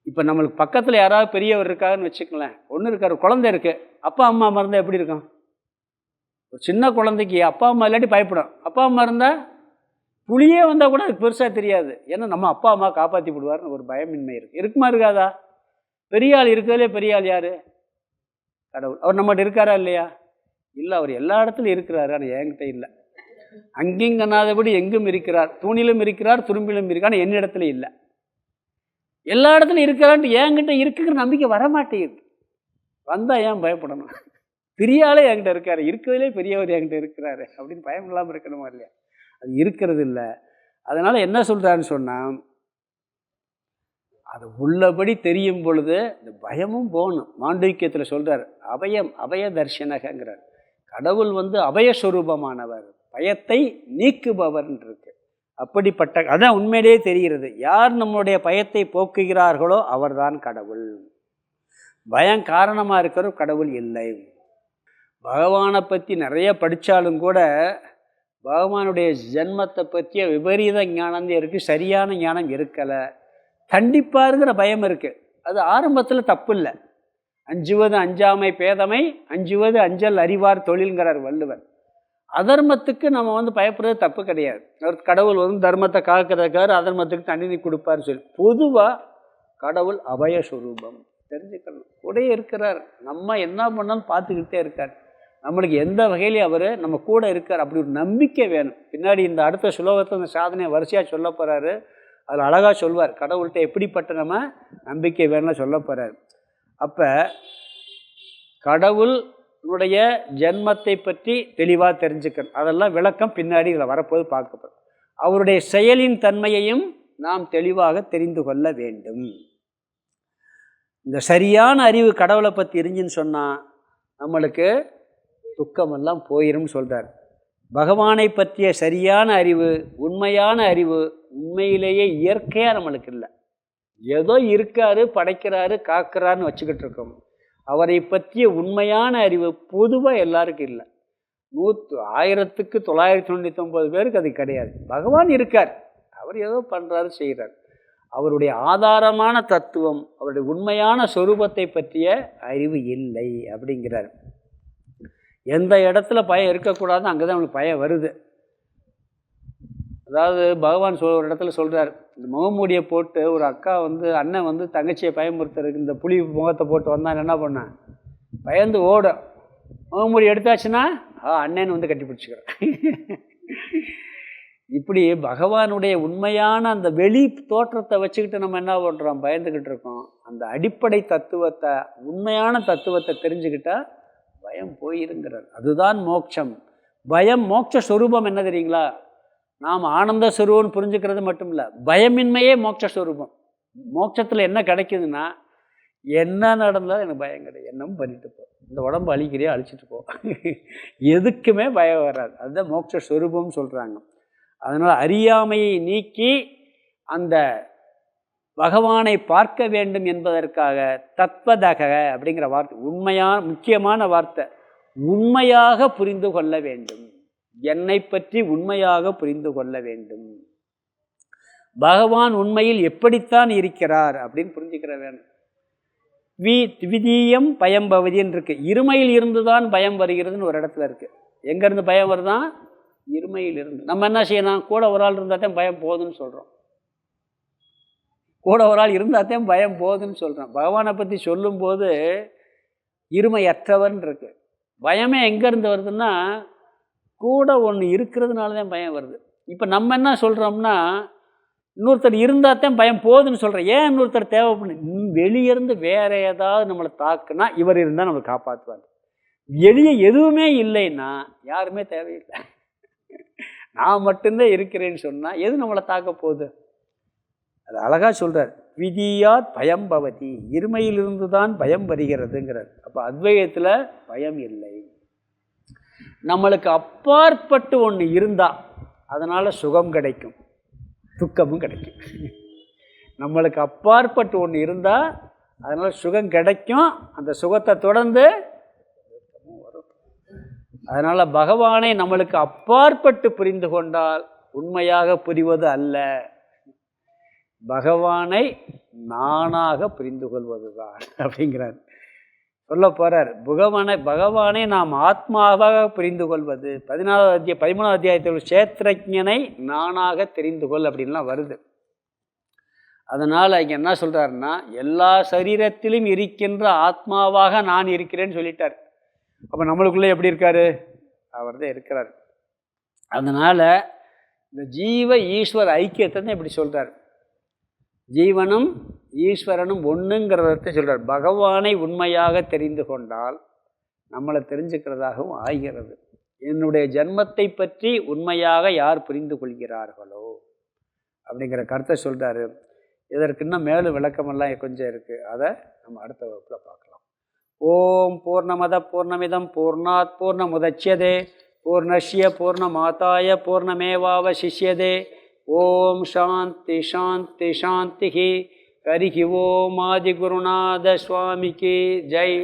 இப்போ நம்மளுக்கு பக்கத்தில் யாராவது பெரியவர் இருக்காருன்னு வச்சுக்கலேன். ஒன்று இருக்கார், குழந்தை இருக்குது, அப்பா அம்மா இருந்தால் எப்படி இருக்கும்? ஒரு சின்ன குழந்தைக்கு அப்பா அம்மா இல்லாட்டி பயப்படும். அப்பா அம்மா இருந்தால் புளியே வந்தால் கூட அதுக்கு பெருசாக தெரியாது. ஏன்னா நம்ம அப்பா அம்மா காப்பாற்றி விடுவார்னு ஒரு பயமின்மை இருக்குது. இருக்குமா இருக்காதா? பெரிய ஆள் இருக்கிறதுலே பெரிய ஆள் யார்? கடவுள். அவர் நம்மகிட்ட இருக்காரா இல்லையா? இல்லை, அவர் எல்லா இடத்துலையும் இருக்கிறாரு. ஆனால் என்கிட்ட இல்லை. அங்கிங்கனாதபடி எங்கும் இருக்கிறார், தூணிலும் இருக்கிறார், துரும்பிலும் இருக்கார். ஆனால் என்னிடத்துல இல்லை. எல்லா இடத்துலையும் இருக்கிறான்ட்டு என்கிட்ட இருக்குங்கிற நம்பிக்கை வரமாட்டேங்குது. வந்தால் ஏன் பயப்படணும்? பெரிய ஆளே என்கிட்ட இருக்காரு, இருக்கிறதுலே பெரியவர் என்கிட்ட இருக்கிறாரு அப்படின்னு பயம் இல்லாமல் இருக்கணுமா இல்லையா? அது இருக்கிறது இல்லை. அதனால் என்ன சொல்கிறாருன்னு சொன்னால், அது உள்ளபடி தெரியும் பொழுது இந்த பயமும் போகணும். மாண்டவிக்கியத்தில் சொல்கிறார், அபய தர்ஷனகங்கிறார். கடவுள் அபயஸ்வரூபமானவர், பயத்தை நீக்குபவர் இருக்கு. அப்படிப்பட்ட அதான் உண்மையிலேயே தெரிகிறது. யார் நம்முடைய பயத்தை போக்குகிறார்களோ அவர்தான் கடவுள். பயம் காரணமாக இருக்கிற கடவுள் இல்லை. பகவானை பற்றி நிறைய படித்தாலும் கூட பகவானுடைய ஜென்மத்தை பற்றிய விபரீத ஞானம் இருக்குது, சரியான ஞானம் இருக்கலை. கண்டிப்பாருங்கிற பயம் இருக்குது. அது ஆரம்பத்தில் தப்பு இல்லை. அஞ்சுவது அஞ்சாமை பேதமை, அஞ்சுவது அஞ்சல் அறிவார் தொழில்கிறார் வள்ளுவர். அதர்மத்துக்கு நம்ம பயப்படுறது தப்பு கிடையாது. கடவுள் தர்மத்தை காக்கிறதுக்காரு, அதர்மத்துக்கு தண்ணி கொடுப்பாருன்னு சொல்லி. பொதுவாக கடவுள் அபயஸ்வரூபம் தெரிஞ்சுக்கணும். கூட இருக்கிறார், நம்ம என்ன பண்ணாலும் பார்த்துக்கிட்டே இருக்கார். நம்மளுக்கு எந்த வகையிலையும் அவர் நம்ம கூட இருக்கார், அப்படி ஒரு நம்பிக்கை வேணும். பின்னாடி இந்த அடுத்த ஸ்லோகத்தை அந்த சாதனையை வரிசையாக சொல்ல போகிறாரு. அதில் அழகாக சொல்வார் கடவுள்கிட்ட எப்படிப்பட்ட நம்ம நம்பிக்கை வேணும்னு சொல்ல போகிறார். அப்போ கடவுளுடைய ஜென்மத்தை பற்றி தெளிவாக தெரிஞ்சுக்கணும். அதெல்லாம் விளக்கம் பின்னாடி இதில் வரப்போது பார்க்கப்படும். அவருடைய செயலின் தன்மையையும் நாம் தெளிவாக தெரிந்து கொள்ள வேண்டும். இந்த சரியான அறிவு கடவுளை பற்றி இருந்துன்னு சொன்னால் நம்மளுக்கு துக்கமெல்லாம் போயிடும் சொல்கிறார். பகவானை பற்றிய சரியான அறிவு, உண்மையான அறிவு உண்மையிலேயே இயற்கையாக நம்மளுக்கு இல்லை. ஏதோ இருக்காரு, படைக்கிறாரு, காக்கிறாருன்னு வச்சுக்கிட்டு இருக்கோம். அவரை பற்றிய உண்மையான அறிவு பொதுவாக எல்லாருக்கும் இல்லை. 1999 பேருக்கு அது கிடையாது. பகவான் இருக்கார், அவர் ஏதோ பண்ணுறாரு, செய்கிறார். அவருடைய ஆதாரமான தத்துவம், அவருடைய உண்மையான சொரூபத்தை பற்றிய அறிவு இல்லை அப்படிங்கிறார். எந்த இடத்துல பயம் இருக்கக்கூடாது அங்கே தான் அவனுக்கு பயம் வருது. அதாவது பகவான் ஒரு இடத்துல சொல்கிறார், இந்த முகமூடியை போட்டு ஒரு அக்கா அண்ணன் தங்கச்சியை பயமுறுத்துறதுக்கு இந்த புலி முகத்தை போட்டு வந்தான். என்ன பண்ணேன், பயந்து ஓடும். முகமூடி எடுத்தாச்சுன்னா அண்ணன் கட்டி பிடிச்சிக்கிறேன். இப்படி பகவானுடைய உண்மையான அந்த வெளி தோற்றத்தை வச்சுக்கிட்டு நம்ம என்ன பண்ணுறோம், பயந்துக்கிட்டு இருக்கோம். அந்த அடிப்படை தத்துவத்தை, உண்மையான தத்துவத்தை தெரிஞ்சுக்கிட்டால் பயம் போயிருங்கிறார். அதுதான் மோட்சம். பயம் மோட்ச ஸ்வரூபம் என்ன தெரியுங்களா? நாம் ஆனந்த ஸ்வரூபம்னு புரிஞ்சுக்கிறது மட்டும் இல்லை, பயமின்மையே மோட்ச ஸ்வரூபம். மோட்சத்தில் என்ன கிடைக்குதுன்னா, என்ன நடந்தாலும் எனக்கு பயம் கிடையாது, என்னமும் பண்ணிட்டு போ, இந்த உடம்பு அழிக்கிறியா அழிச்சிட்டு போ, எதுக்குமே பயம் வராது. அதுதான் மோட்ச ஸ்வரூபம்னு சொல்கிறாங்க. அதனால் அறியாமையை நீக்கி அந்த பகவானை பார்க்க வேண்டும் என்பதற்காக தத்வதக அப்படிங்கிற வார்த்தை உண்மையான முக்கியமான வார்த்தை. உண்மையாக புரிந்து கொள்ள வேண்டும், என்னை பற்றி உண்மையாக புரிந்து கொள்ள வேண்டும். பகவான் உண்மையில் எப்படித்தான் இருக்கிறார் அப்படின்னு புரிஞ்சுக்கிற வேண்டும். விதீயம் பயம் பவதின்னு இருக்கு. இருமையில் இருந்துதான் பயம் வருகிறதுன்னு ஒரு இடத்துல இருக்கு. எங்கேருந்து பயம் வருதான்? இருமையில் இருந்து. நம்ம என்ன செய்யணும், கூட ஒரு ஆள் இருந்தால்தான் பயம் போகுதுன்னு சொல்கிறோம். கூட ஒரு ஆள் இருந்தால்தான் பயம் போகுதுன்னு சொல்கிறோம். பகவானை பற்றி சொல்லும்போது இருமையற்றவன் இருக்கு. பயமே எங்கேருந்து வருதுன்னா கூட ஒன்று இருக்கிறதுனால தான் பயம் வருது. இப்போ நம்ம என்ன சொல்கிறோம்னா, இன்னொருத்தர் இருந்தால் தான் பயம் போகுதுன்னு சொல்கிறேன். ஏன் இன்னொருத்தர் தேவைப்படு, வெளியேருந்து வேற ஏதாவது நம்மளை தாக்குனா இவர் இருந்தால் நம்மளை காப்பாற்றுவார். வெளியே எதுவுமே இல்லைன்னா யாருமே தேவையில்லை. நான் மட்டும்தான் இருக்கிறேன்னு சொன்னால் எது நம்மளை தாக்க போகுது? அது அழகாக சொல்கிறார், விதியார் பயம் பவதி, இருமையிலிருந்து தான் பயம் வருகிறதுங்கிறார். அப்போ அத்வைதத்தில் பயம் இல்லை. நம்மளுக்கு அப்பாற்பட்டு ஒன்று இருந்தால் அதனால் சுகம் கிடைக்கும், துக்கமும் கிடைக்கும். நம்மளுக்கு அப்பாற்பட்டு ஒன்று இருந்தால் அதனால் சுகம் கிடைக்கும், அந்த சுகத்தை தொடர்ந்து வரும். அதனால் பகவானை நம்மளுக்கு அப்பாற்பட்டு புரிந்து கொண்டால் உண்மையாக புரிவது அல்ல, பகவானை நானாக புரிந்து கொள்வது தான் அப்படிங்கிறார். சொல்ல போகிறார், பகவானை நாம் ஆத்மாவாக புரிந்து கொள்வது. 13வது அத்தியாயத்தில் சேத்திரஜனை நானாக தெரிந்து கொள் அப்படின்லாம் வருது. அதனால் இங்கே என்ன சொல்கிறாருன்னா, எல்லா சரீரத்திலும் இருக்கின்ற ஆத்மாவாக நான் இருக்கிறேன்னு சொல்லிட்டார். அப்போ நம்மளுக்குள்ளே எப்படி இருக்கார்? அவர் தான் இருக்கிறார். அதனால் இந்த ஜீவ ஈஸ்வர ஐக்கியத்தை தான் இப்படி சொல்கிறார். ஜீவனும் ஈஸ்வரனும் ஒன்றுங்கிறத சொல்கிறார். பகவானை உண்மையாக தெரிந்து கொண்டால் நம்மளை தெரிஞ்சுக்கிறதாகவும் ஆகிறது. என்னுடைய ஜன்மத்தை பற்றி உண்மையாக யார் புரிந்து கொள்கிறார்களோ அப்படிங்கிற கருத்தை சொல்கிறாரு. இதற்கு இன்னும் மேலும் விளக்கமெல்லாம் கொஞ்சம் இருக்குது, அதை நம்ம அடுத்த வகுப்பில் பார்க்கலாம். ஓம் பூர்ணமத பூர்ணமிதம் பூர்ணாத் பூர்ணமுதச்யதே பூர்ணஸ்ய பூர்ணமாதாய பூர்ணமேவாவசிஷ்யதே. ஓம் சாந்தி சாந்தி சாந்தி. ஹரிஹி ஓம் ஆதிகுருநாத சுவாமிக்கு ஜெய்.